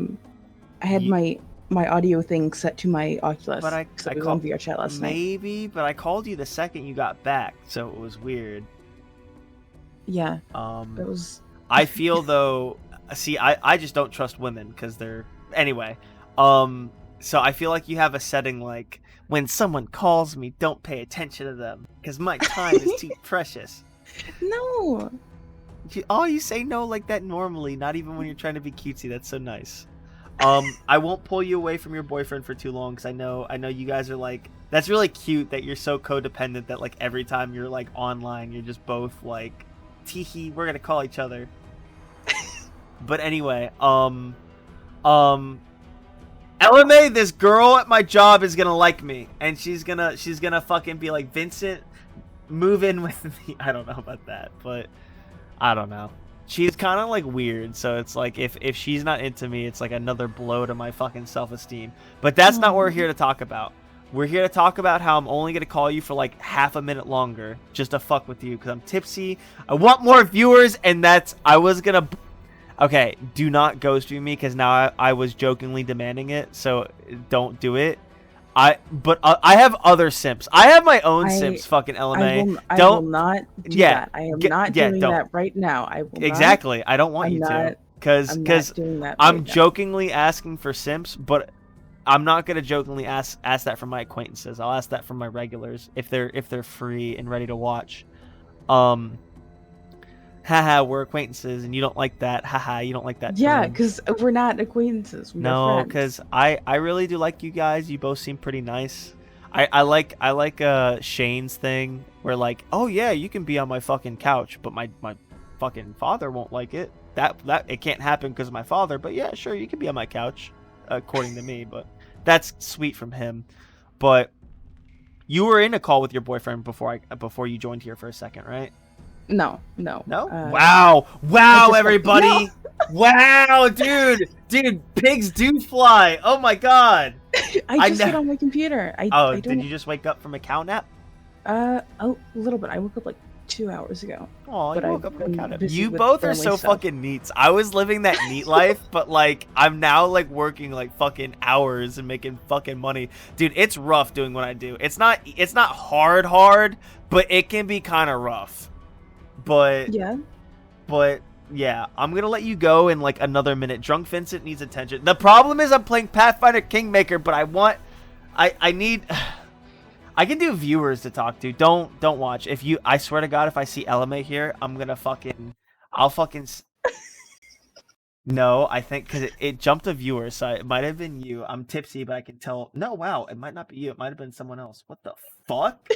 had my audio thing set to my Oculus. But I was on VR chat last night. Maybe, but I called you the second you got back, so it was weird. Yeah. It was. I feel though. See, I just don't trust women because they're anyway. So I feel like you have a setting like when someone calls me, don't pay attention to them because my time is too precious. No. You say no like that normally, not even when you're trying to be cutesy. That's so nice. I won't pull you away from your boyfriend for too long because I know you guys are like, that's really cute that you're so codependent that like every time you're like online, you're just both like, teehee, we're gonna call each other. But anyway, Iomedae, this girl at my job is gonna like me, and she's gonna fucking be like, Vincent, move in with me. I don't know about that, but I don't know. She's kind of like weird, so it's like if she's not into me, it's like another blow to my fucking self-esteem. But that's not what we're here to talk about. We're here to talk about how I'm only gonna call you for like half a minute longer just to fuck with you because I'm tipsy. I want more viewers, and I was gonna. Okay, do not ghost me because now I was jokingly demanding it, so don't do it. But I have other simps. I have my own simps, fucking Iomedae. I will not do that. I am not doing that right now. I will exactly. I don't want you to. Because I'm jokingly asking for simps, but I'm not gonna jokingly ask that from my acquaintances. I'll ask that from my regulars if they're free and ready to watch. Haha, we're acquaintances, and you don't like that. Haha, you don't like that. Yeah, because we're not acquaintances. No, because I really do like you guys. You both seem pretty nice. I like Shane's thing where like, oh yeah, you can be on my fucking couch, but my fucking father won't like it. That it can't happen because of my father. But yeah, sure, you can be on my couch, according to me. But that's sweet from him. But you were in a call with your boyfriend before you joined here for a second, right? No. Wow, everybody. Wow, dude, pigs do fly. Oh my god. I just got on my computer. Did you just wake up from a cow nap? A little bit. I woke up like 2 hours ago. Oh, you woke up from a cow nap. You both are so fucking neats. I was living that neat life, but like I'm now like working like fucking hours and making fucking money. Dude, it's rough doing what I do. It's not hard, but it can be kind of rough. But yeah, I'm gonna let you go in like another minute. Drunk Vincent needs attention. The problem is I'm playing Pathfinder Kingmaker, but I need I can do viewers to talk to. Don't watch. I swear to God, if I see Iomedae here, I'm gonna I'll fucking no, I think because it jumped a viewer, so it might have been you. I'm tipsy, but I can tell. No, wow, it might not be you. It might have been someone else. What the fuck?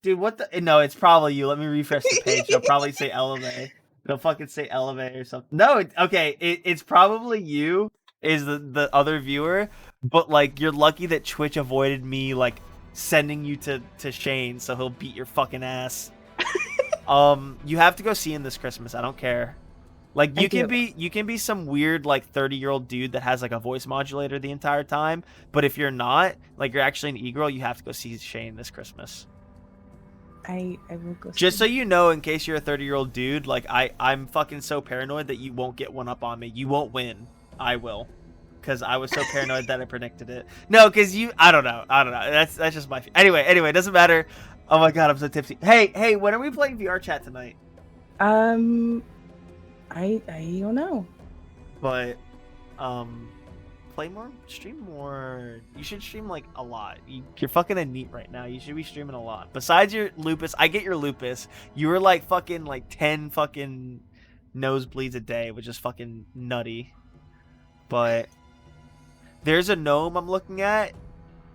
Dude, what the? No, it's probably you. Let me refresh the page. It'll probably say Iomedae. It'll fucking say Iomedae or something. No, okay. It's probably you is the other viewer. But, like, you're lucky that Twitch avoided me, like, sending you to Shane so he'll beat your fucking ass. You have to go see him this Christmas. I don't care. Like you can be some weird like 30-year-old dude that has like a voice modulator the entire time, but if you're not, like you're actually an e-girl, you have to go see Shane this Christmas. I will go. Just so you know, in case you're a 30-year-old dude, like I'm fucking so paranoid that you won't get one up on me. You won't win. I will. Because I was so paranoid that I predicted it. No, because I don't know. That's just my... Anyway, it doesn't matter. Oh my god, I'm so tipsy. Hey, when are we playing VR chat tonight? I don't know. But, play more? Stream more. You should stream, like, a lot. You're fucking a neat right now. You should be streaming a lot. Besides your lupus, I get your lupus. You were, like, fucking, like, 10 fucking nosebleeds a day, which is fucking nutty. But there's a gnome I'm looking at.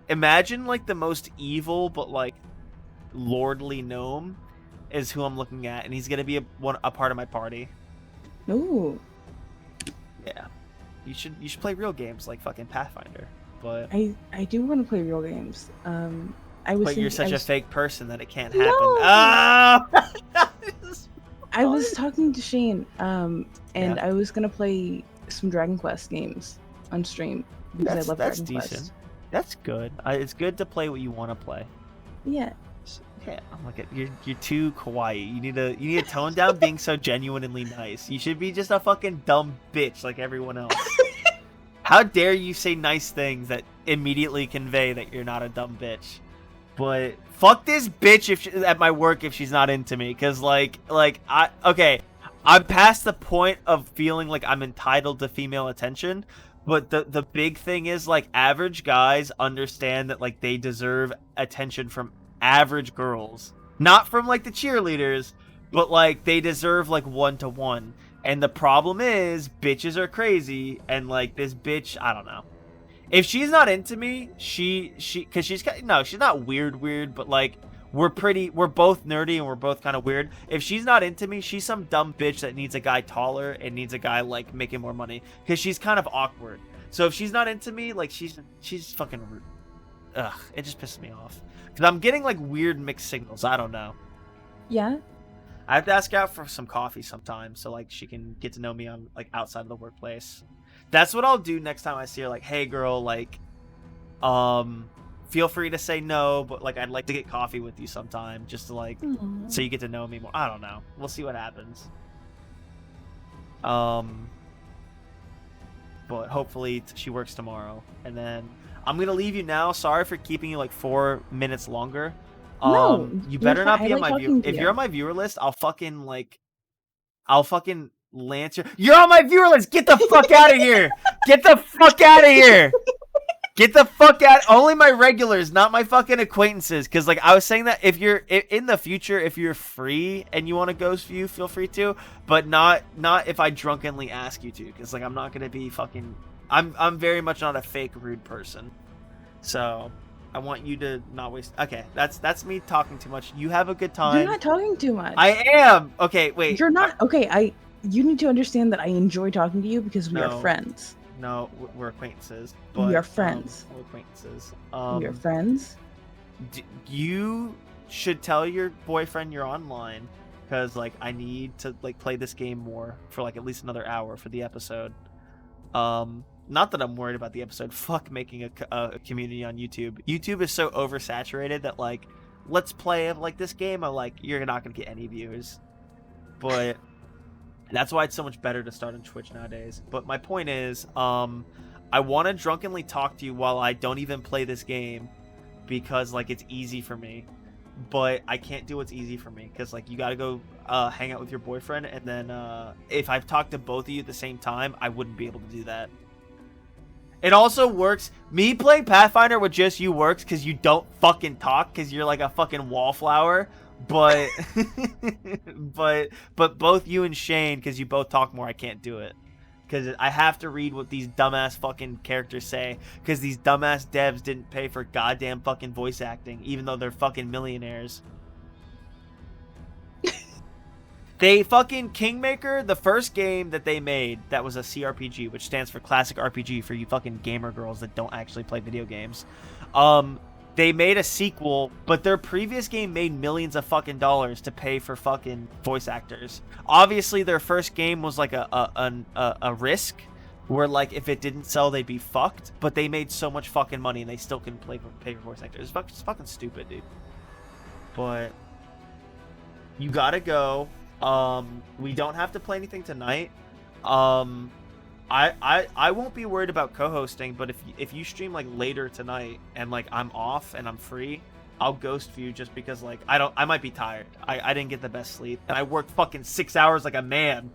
Imagine, like, the most evil, but, like, lordly gnome is who I'm looking at. And he's going to be a part of my party. Ooh. Yeah. You should play real games like fucking Pathfinder. But I do want to play real games. But you're such a fake person that it can't happen. No! Ah! I was talking to Shane, and I was gonna play some Dragon Quest games on stream because I love Dragon Quest. That's good. It's good to play what you want to play. Yeah. Yeah, look at you're too kawaii. You need to tone down being so genuinely nice. You should be just a fucking dumb bitch like everyone else. How dare you say nice things that immediately convey that you're not a dumb bitch? But fuck this bitch at my work if she's not into me, cause I'm past the point of feeling like I'm entitled to female attention. But the big thing is like average guys understand that like they deserve attention from average girls, not from like the cheerleaders, but like they deserve like 1-to-1. And the problem is bitches are crazy, and like this bitch, I don't know, if she's not into me, because she's not weird, but like we're both nerdy and we're both kind of weird. If she's not into me, she's some dumb bitch that needs a guy taller and needs a guy like making more money, because she's kind of awkward. So if she's not into me, like she's fucking rude. Ugh, it just pisses me off. Because I'm getting, like, weird mixed signals. I don't know. Yeah? I have to ask her out for some coffee sometime so, like, she can get to know me on, like, outside of the workplace. That's what I'll do next time I see her. Like, hey, girl, like, feel free to say no, but, like, I'd like to get coffee with you sometime just to, like, so you get to know me more. I don't know. We'll see what happens. But hopefully she works tomorrow. And then... I'm gonna leave you now. Sorry for keeping you like 4 minutes longer. No, you better not be on my viewer. If you. you're on my viewer list, I'll fucking lance you. You're on my viewer list. Get the fuck out of here. Get the fuck out of here. Get the fuck out. Only my regulars, not my fucking acquaintances. Because like I was saying that if you're in the future, if you're free and you want to ghost view, feel free to. But not if I drunkenly ask you to. Because like I'm not gonna be fucking. I'm very much not a fake rude person, so I want you to not waste. Okay, that's me talking too much. You have a good time. You're not talking too much. I am. Okay, wait. You're not. Okay, you need to understand that I enjoy talking to you because we are friends. No, we're acquaintances. But, we are friends. We're acquaintances. We are friends. You should tell your boyfriend you're online, because like I need to like play this game more for like at least another hour for the episode. Not that I'm worried about the episode. Fuck making a community on YouTube. YouTube is so oversaturated that like, let's play like this game. I'm like, you're not gonna get any views. But that's why it's so much better to start on Twitch nowadays. But my point is, I want to drunkenly talk to you while I don't even play this game, because like it's easy for me. But I can't do what's easy for me because like you gotta go hang out with your boyfriend, and then if I've talked to both of you at the same time, I wouldn't be able to do that. It also works. Me playing Pathfinder with just you works because you don't fucking talk because you're like a fucking wallflower. But but both you and Shane, because you both talk more, I can't do it. Because I have to read what these dumbass fucking characters say. Because these dumbass devs didn't pay for goddamn fucking voice acting, even though they're fucking millionaires. They fucking Kingmaker, the first game that they made that was a CRPG, which stands for Classic RPG for you fucking gamer girls that don't actually play video games. they made a sequel, but their previous game made millions of fucking dollars to pay for fucking voice actors. Obviously, their first game was like a risk, where like if it didn't sell, they'd be fucked. But they made so much fucking money, and they still couldn't pay for voice actors. It's fucking stupid, dude. But you gotta go. We don't have to play anything tonight. I won't be worried about co-hosting, but if you stream like later tonight and like I'm off and I'm free, I'll ghost you just because like I might be tired. I didn't get the best sleep and I worked fucking 6 hours like a man,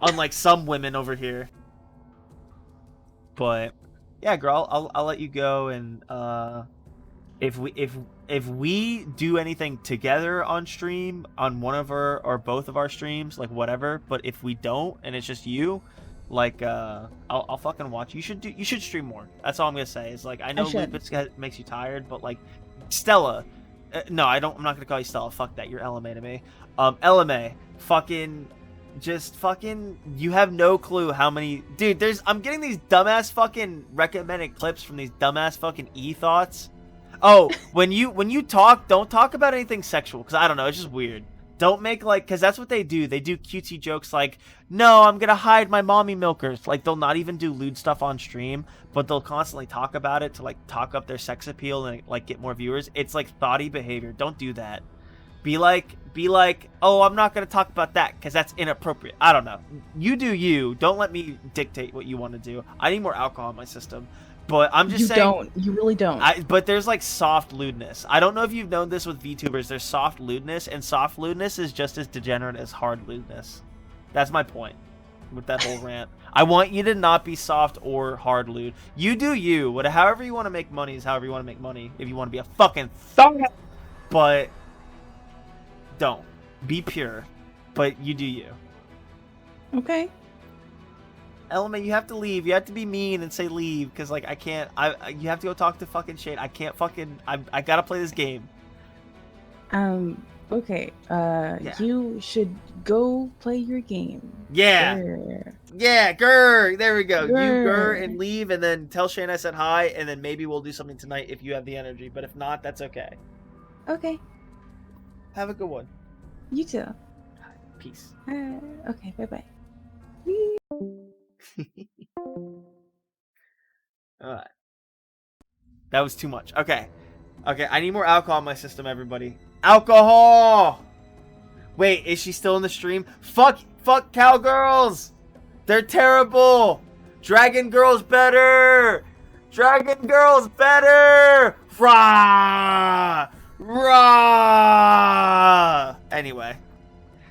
unlike some women over here. But yeah, girl, I'll let you go, and if we do anything together on stream on one of our or both of our streams, like whatever, but if we don't and it's just you, like I'll fucking watch. You should stream more. That's all I'm gonna say. Is like I know lupus makes you tired, but like Stella, no, I'm not gonna call you Stella. Fuck that. You're LMA to me. LMA, fucking, just fucking. You have no clue how many, dude. I'm getting these dumbass fucking recommended clips from these dumbass fucking e-thoughts. Oh, when you talk, don't talk about anything sexual, because I don't know. It's just weird. Don't make like, because that's what they do. They do cutesy jokes like, no, I'm going to hide my mommy milkers. Like, they'll not even do lewd stuff on stream, but they'll constantly talk about it to like talk up their sex appeal and like get more viewers. It's like thoughty behavior. Don't do that. Be like, oh, I'm not going to talk about that because that's inappropriate. I don't know. You do you. Don't let me dictate what you want to do. I need more alcohol in my system. But I'm just saying... You really don't. But there's like soft lewdness. I don't know if you've known this with VTubers. There's soft lewdness, and soft lewdness is just as degenerate as hard lewdness. That's my point with that whole rant. I want you to not be soft or hard lewd. You do you. However you want to make money is however you want to make money. If you want to be a fucking thug. But don't. Be pure. But you do you. Okay. Element, you have to leave. You have to be mean and say leave, because like I can't. You have to go talk to fucking Shade. I can't fucking. I gotta play this game. Okay. Yeah. You should go play your game. Yeah. Grr. Yeah, grr. There we go. Grr. You grr and leave, and then tell Shane I said hi, and then maybe we'll do something tonight if you have the energy. But if not, that's okay. Okay. Have a good one. You too. Peace. Okay. Bye. Alright. That was too much. Okay. I need more alcohol in my system, everybody. Alcohol! Wait, is she still in the stream? Fuck cowgirls! They're terrible! Dragon girls better! Dragon girls better! Rah! Rah! Anyway.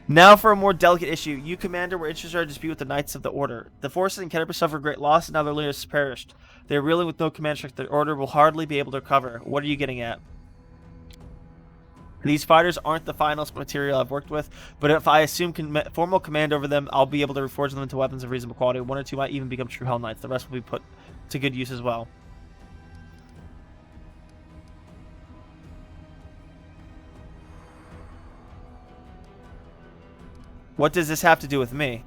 Now for a more delicate issue. You, Commander, were interested in a dispute with the Knights of the Order. The forces in Canterbury suffered great loss, and now their leader has perished. They are reeling with no command strength. The Order will hardly be able to recover. What are you getting at? These fighters aren't the finest material I've worked with, but if I assume formal command over them, I'll be able to reforge them into weapons of reasonable quality. One or two might even become true Hell Knights. The rest will be put to good use as well. What does this have to do with me?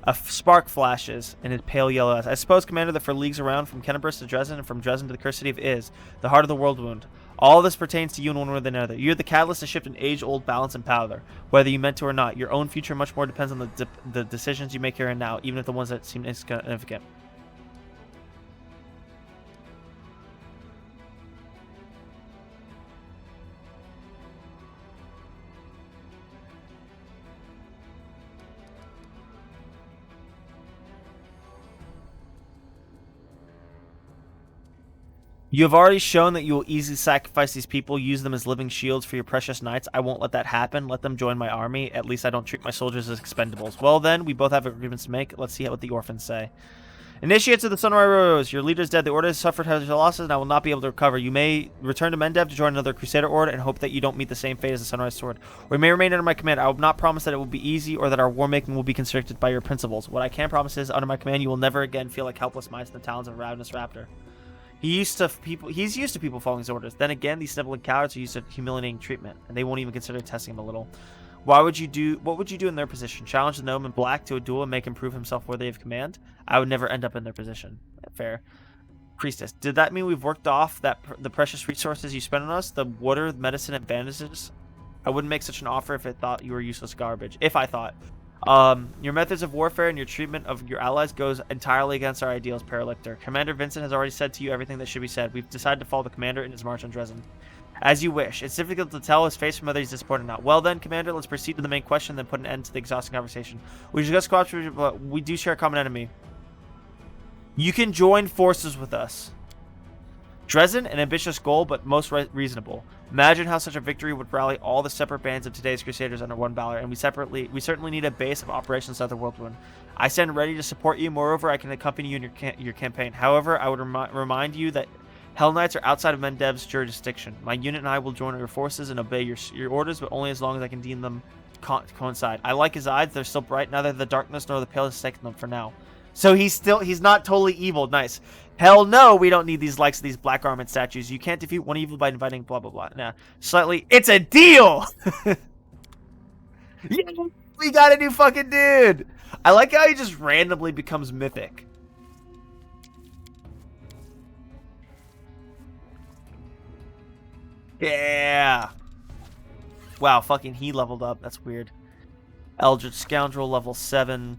A spark flashes in his pale yellow eyes. I suppose, Commander, that for leagues around, from Kennebrus to Dresden, and from Dresden to the cursed city of Iz, the heart of the world wound. All this pertains to you in one way or the other. You're the catalyst to shift an age-old balance and power, whether you meant to or not. Your own future much more depends on the decisions you make here and now, even if the ones that seem insignificant. You have already shown that you will easily sacrifice these people, use them as living shields for your precious knights. I won't let that happen. Let them join my army. At least I don't treat my soldiers as expendables. Well then, we both have agreements to make. Let's see what the orphans say. Initiates of the Sunrise Rose, your leader is dead. The Order has suffered heavy losses and I will not be able to recover. You may return to Mendev to join another Crusader Order and hope that you don't meet the same fate as the Sunrise Sword. Or you may remain under my command. I will not promise that it will be easy or that our war-making will be constricted by your principles. What I can promise is, under my command, you will never again feel like helpless mice in the talons of a ravenous raptor. He's used to people following his orders. Then again, these sniveling cowards are used to humiliating treatment, and they won't even consider testing him a little. What would you do in their position? Challenge the gnome in black to a duel and make him prove himself worthy of command? I would never end up in their position. Fair. Priestess, did that mean we've worked off the precious resources you spent on us? The water, medicine, and bandages? I wouldn't make such an offer if I thought you were useless garbage. If I thought. Your methods of warfare and your treatment of your allies goes entirely against our ideals, Paralictor. Commander Vincent has already said to you everything that should be said. We've decided to follow the commander in his march on Dresden. As you wish. It's difficult to tell his face from whether he's disappointed or not. Well then, Commander, let's proceed to the main question, then put an end to the exhausting conversation. We discussed cooperation, but we do share a common enemy. You can join forces with us. Dresden, an ambitious goal, but most reasonable. Imagine how such a victory would rally all the separate bands of today's Crusaders under one banner, and we certainly need a base of operations south of Whirlwind. I stand ready to support you. Moreover, I can accompany you in your campaign. However, I would remind you that Hell Knights are outside of Mendev's jurisdiction. My unit and I will join your forces and obey your orders, but only as long as I can deem them coincide. I like his eyes; they're still bright. Neither the darkness nor the pale has taken them for now. So he's not totally evil. Nice. Hell no, we don't need these likes of these black garment statues. You can't defeat one evil by inviting blah blah blah. Nah, slightly. It's a deal. Yeah, we got a new fucking dude. I like how he just randomly becomes mythic. Yeah. Wow, fucking he leveled up. That's weird. Eldritch Scoundrel level 7.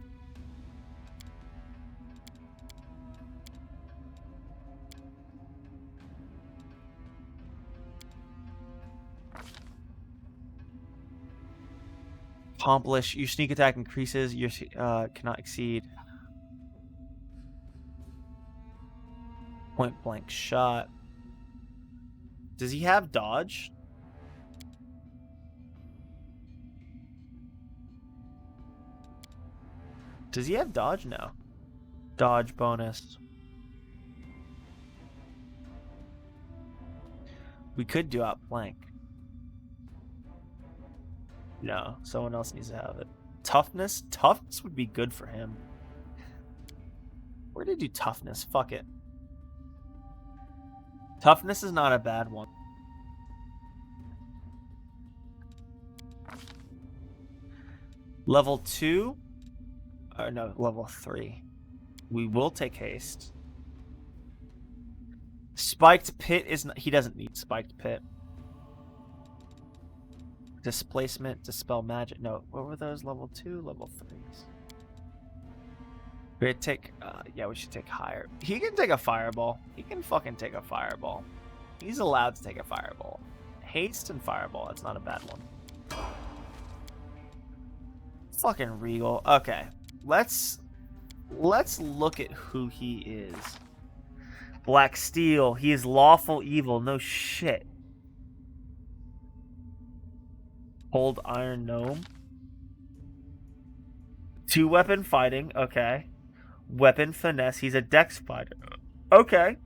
Accomplish. Your sneak attack increases. Your cannot exceed. Point blank shot. Does he have dodge? Does he have dodge? No. Dodge bonus. We could do outflank. No, someone else needs to have it. Toughness? Toughness would be good for him. We're gonna do toughness. Fuck it. Toughness is not a bad one. Level 2? Or no, level 3. We will take haste. Spiked Pit is not... He doesn't need Spiked Pit. Displacement, Dispel Magic. No, what were those? Level 2, level 3s. We take... yeah, we should take higher. He can take a Fireball. He can fucking take a Fireball. He's allowed to take a Fireball. Haste and Fireball. That's not a bad one. Fucking Regal. Okay. Let's look at who he is. Black Steel. He is lawful evil. No shit. Cold Iron Gnome. 2-weapon fighting. Okay. Weapon finesse. He's a dex fighter. Okay.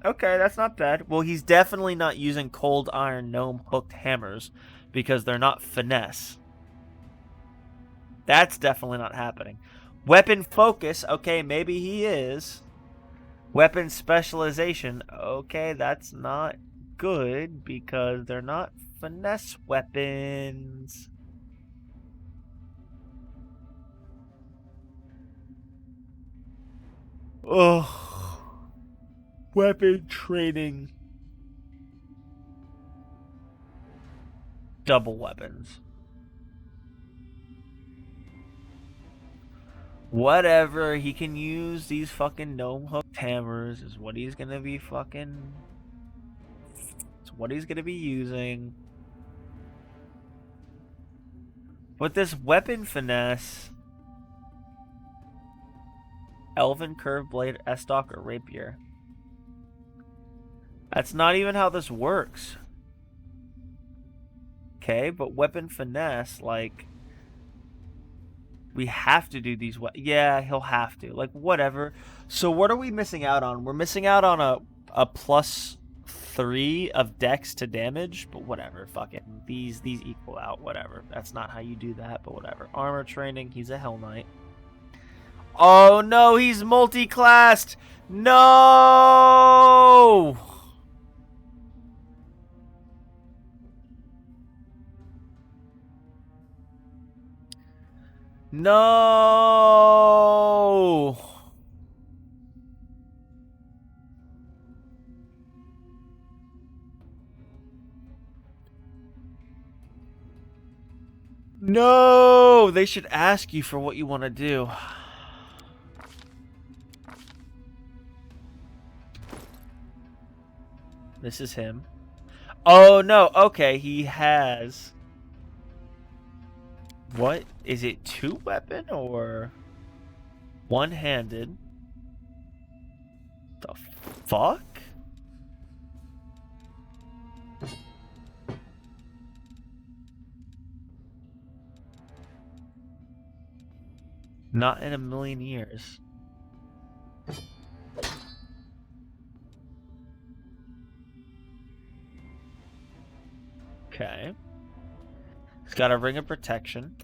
Okay, that's not bad. Well, he's definitely not using Cold Iron Gnome hooked hammers because they're not finesse. That's definitely not happening. Weapon focus. Okay, maybe he is. Weapon specialization. Okay, that's not good because they're not finesse weapons. Oh. Weapon training. Double weapons. Whatever, he can use these fucking gnome hooked hammers is what he's gonna be fucking... It's what he's gonna be using. But this weapon finesse... Elven curved blade, Estoc, or rapier. That's not even how this works. Okay, but weapon finesse, like... We have to do these. Yeah, he'll have to. Like, whatever. So what are we missing out on? We're missing out on a +3 of dex to damage, but whatever. Fuck it. These equal out. Whatever. That's not how you do that, but whatever. Armor training. He's a Hell Knight. Oh no, he's multi-classed. No. No! No, they should ask you for what you want to do. This is him. Oh no, okay, he has... What? Is it 2-weapon or one-handed? The fuck? Not in a million years. Okay. He's got a ring of protection.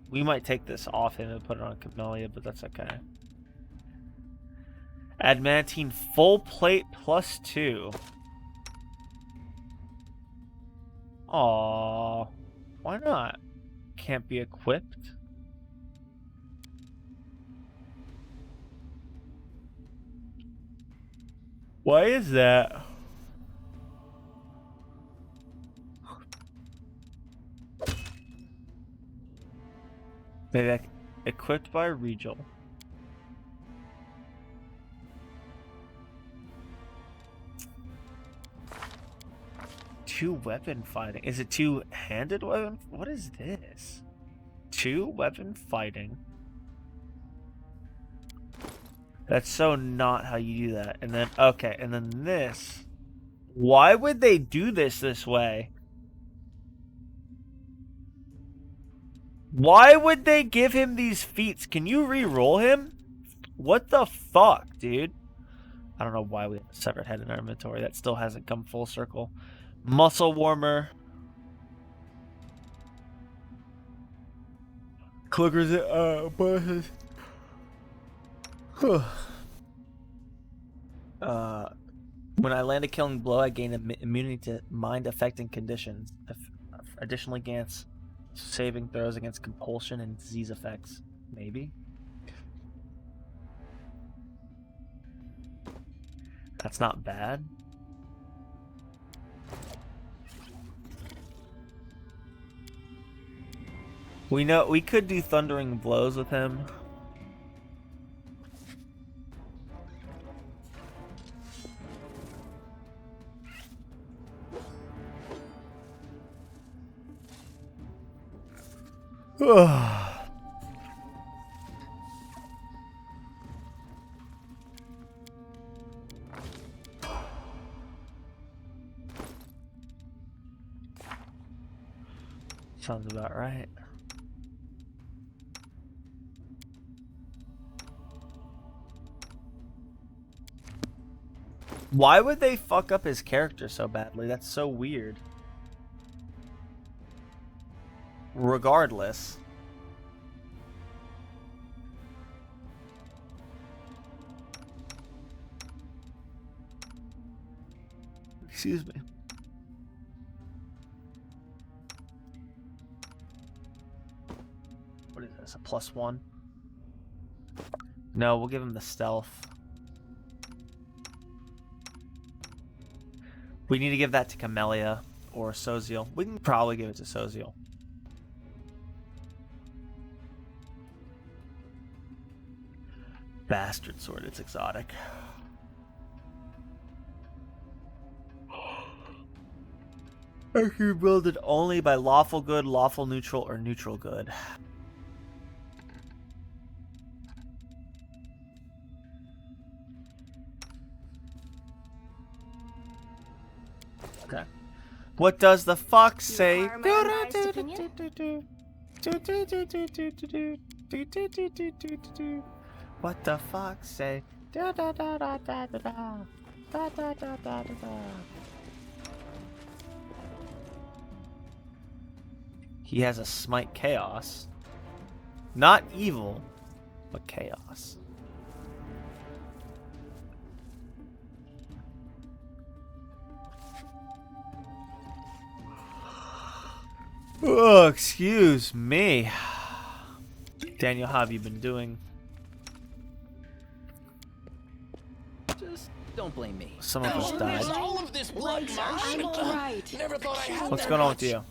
We might take this off him and put it on Camellia, but that's okay. Adamantine full plate +2. Aww. Why not? Can't be equipped. Why is that? Maybe equipped by Regal. Two-weapon fighting. Is it two-handed weapon? What is this? Two-weapon fighting. That's so not how you do that. And then, okay, and then this. Why would they do this way? Why would they give him these feats? Can you re-roll him? What the fuck, dude? I don't know why we have a severed head in our inventory. That still hasn't come full circle. Muscle warmer. Clickers it, buses. When I land a killing blow, I gain immunity to mind-affecting conditions. Additionally, grants saving throws against compulsion and disease effects. Maybe? That's not bad. We know we could do thundering blows with him. Sounds about right. Why would they fuck up his character so badly? That's so weird. Regardless. Excuse me. What is this? A +1? No, we'll give him the stealth. We need to give that to Camellia or Soziel. We can probably give it to Soziel. Bastard sword, it's exotic. I can build it only by lawful good, lawful neutral, or neutral good. Okay. What does the fox say? What the fox say? He has a smite chaos. Not evil, but chaos. Oh, excuse me. Daniel, how have you been doing? Just don't blame me. Some of us died. this blood mine? I'm alright. Never thought I had What's that going on much. with you?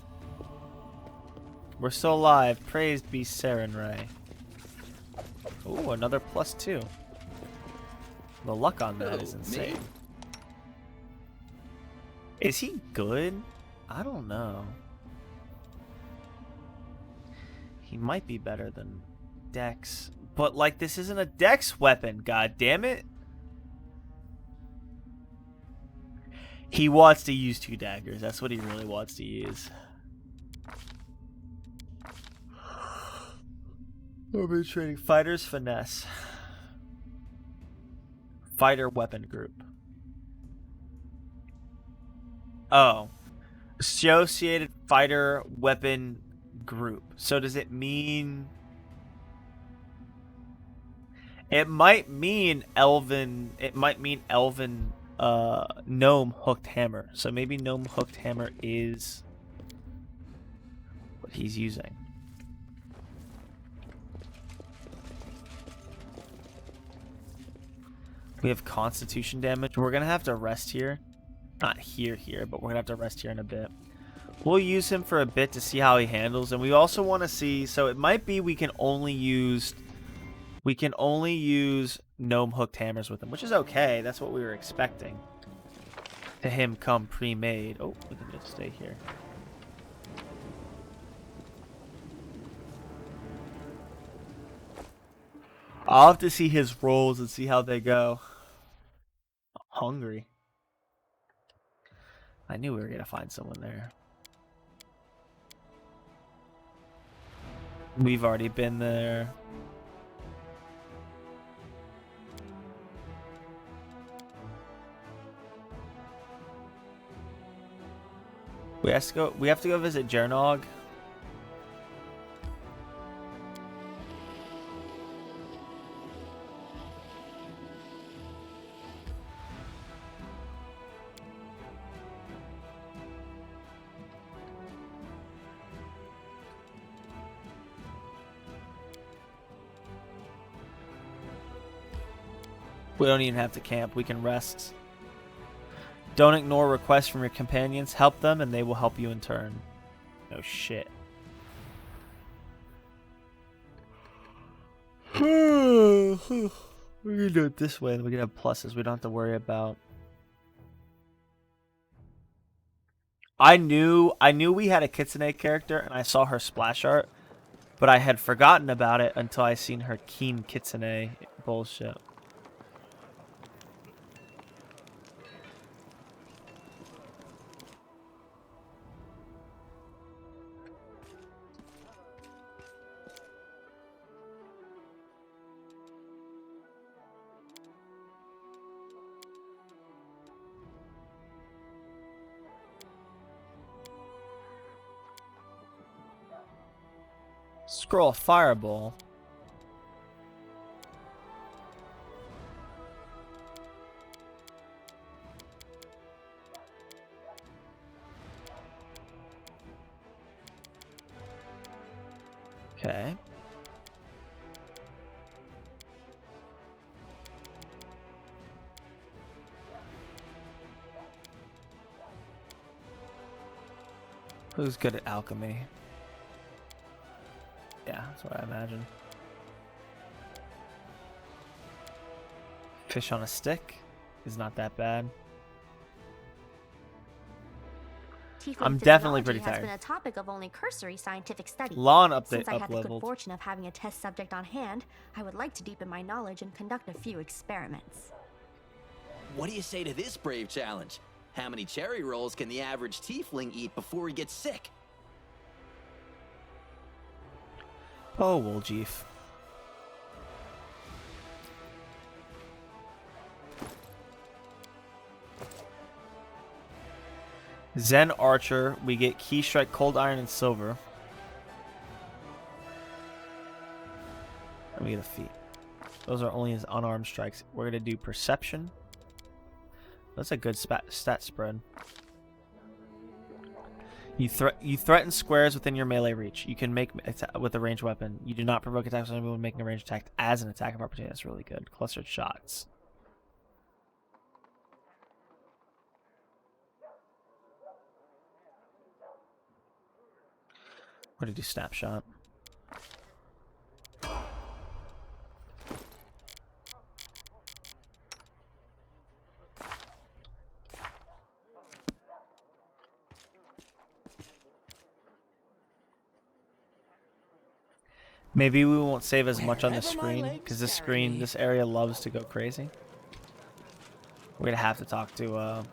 We're still alive. Praised be Sarenrae. Ooh, another +2. The luck on that is insane. Me? Is he good? I don't know. He might be better than Dex. But, like, this isn't a Dex weapon, god damn it. He wants to use 2 daggers. That's what he really wants to use. Training fighters finesse. Fighter weapon group. Oh. Associated fighter weapon group. So does it mean... It might mean elven... It might mean elven gnome hooked hammer. So maybe gnome hooked hammer is what he's using. We have constitution damage. We're gonna have to rest here. Not here, but we're gonna have to rest here in a bit. We'll use him for a bit to see how he handles, and we also want to see. So it might be we can only use gnome hooked hammers with him, which is okay. That's what we were expecting. To him come pre-made. Oh, we can just stay here. I'll have to see his rolls and see how they go. I'm hungry. I knew we were going to find someone there. We've already been there. We have to go visit Jernog. We don't even have to camp. We can rest. Don't ignore requests from your companions. Help them, and they will help you in turn. Oh, shit. We're gonna do it this way, and we can have pluses. We don't have to worry about... I knew we had a Kitsune character, and I saw her splash art, but I had forgotten about it until I seen her Keen Kitsune bullshit. Scroll fireball. Okay. Who's good at alchemy? Yeah, that's what I imagine. Fish on a stick is not that bad. I'm definitely pretty tired. Has been a topic of only cursory scientific study. Lawn update Since I had the good up-leveled. fortune of having a test subject on hand, I would like to deepen my knowledge and conduct a few experiments. What do you say to this brave challenge? How many cherry rolls can the average tiefling eat before he gets sick? Oh, Woljeef. Zen Archer, we get Key Strike, Cold Iron, and Silver. And we get a feat. Those are only his unarmed strikes. We're going to do Perception. That's a good stat spread. You threaten squares within your melee reach. You can make with a ranged weapon. You do not provoke attacks on anyone making a ranged attack as an attack of opportunity. That's really good. Clustered shots. What did you snapshot? Maybe we won't save as much on the screen because this area loves to go crazy. We're gonna have to talk to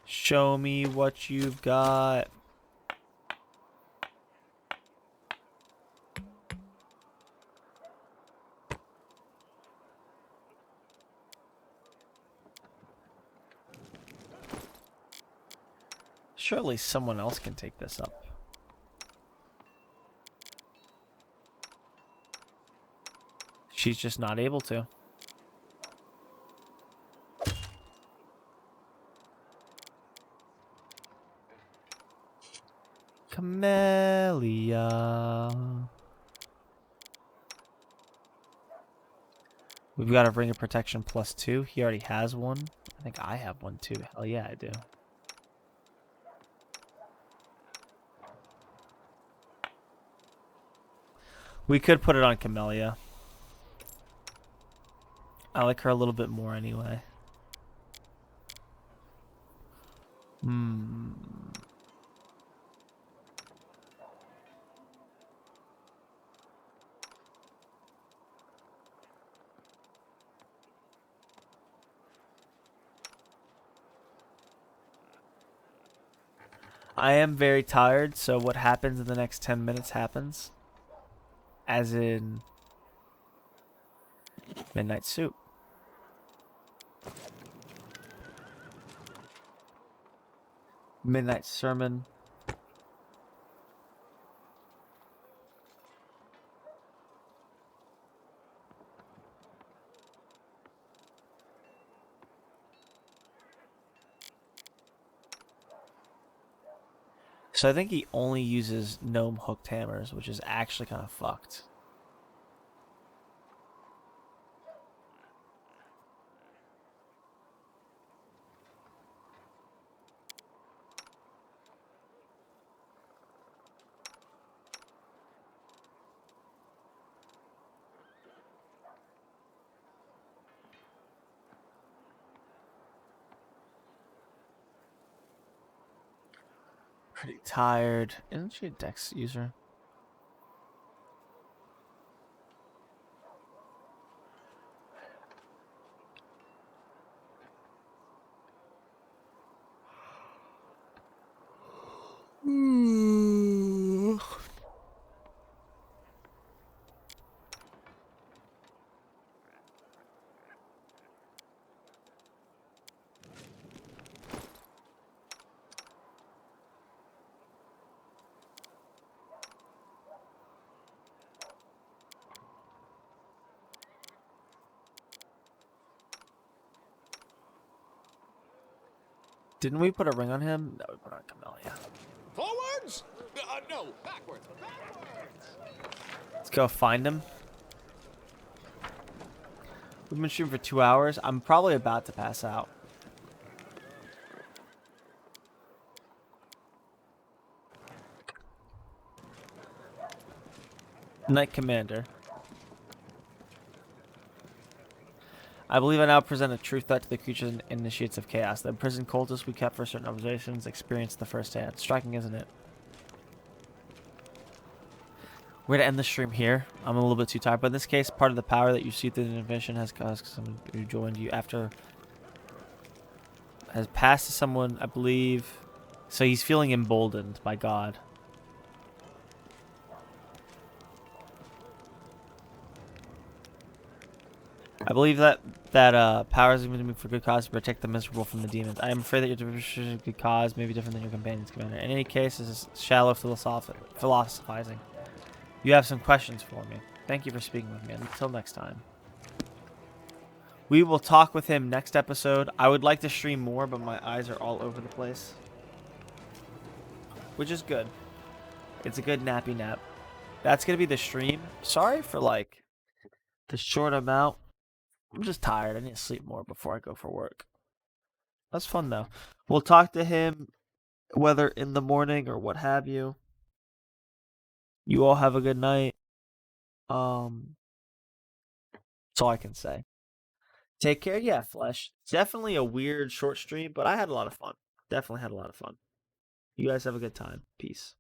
show me what you've got. Surely someone else can take this up. She's just not able to. Camellia. We've got a ring of protection +2. He already has one. I think I have one too. Hell yeah, I do. We could put it on Camellia. I like her a little bit more anyway. I am very tired, so what happens in the next 10 minutes happens. As in Midnight Soup. Midnight Sermon. So I think he only uses gnome hooked hammers, which is actually kind of fucked. Pretty tired. Isn't she a Dex user? Didn't we put a ring on him? No, we put on Camellia. Forwards? No, backwards. Let's go find him. We've been shooting for 2 hours. I'm probably about to pass out. Knight Commander. I believe I now present a true threat to the creatures and initiates of chaos. The imprisoned cultists we kept for certain observations experienced the first hand. Striking, isn't it? We're going to end the stream here. I'm a little bit too tired, but in this case, part of the power that you see through the intervention has caused someone who joined you after has passed to someone, I believe. So he's feeling emboldened by God. I believe that power is given to me for good cause to protect the miserable from the demons. I am afraid that your devotion to good cause may be different than your companions, Commander. In any case, this is shallow philosophizing. You have some questions for me. Thank you for speaking with me. Until next time. We will talk with him next episode. I would like to stream more, but my eyes are all over the place. Which is good. It's a good nappy nap. That's going to be the stream. Sorry for, like, the short amount. I'm just tired. I need to sleep more before I go for work. That's fun, though. We'll talk to him whether in the morning or what have you. You all have a good night. That's all I can say. Take care. Yeah, Flesh. Definitely a weird short stream, but I had a lot of fun. Definitely had a lot of fun. You guys have a good time. Peace.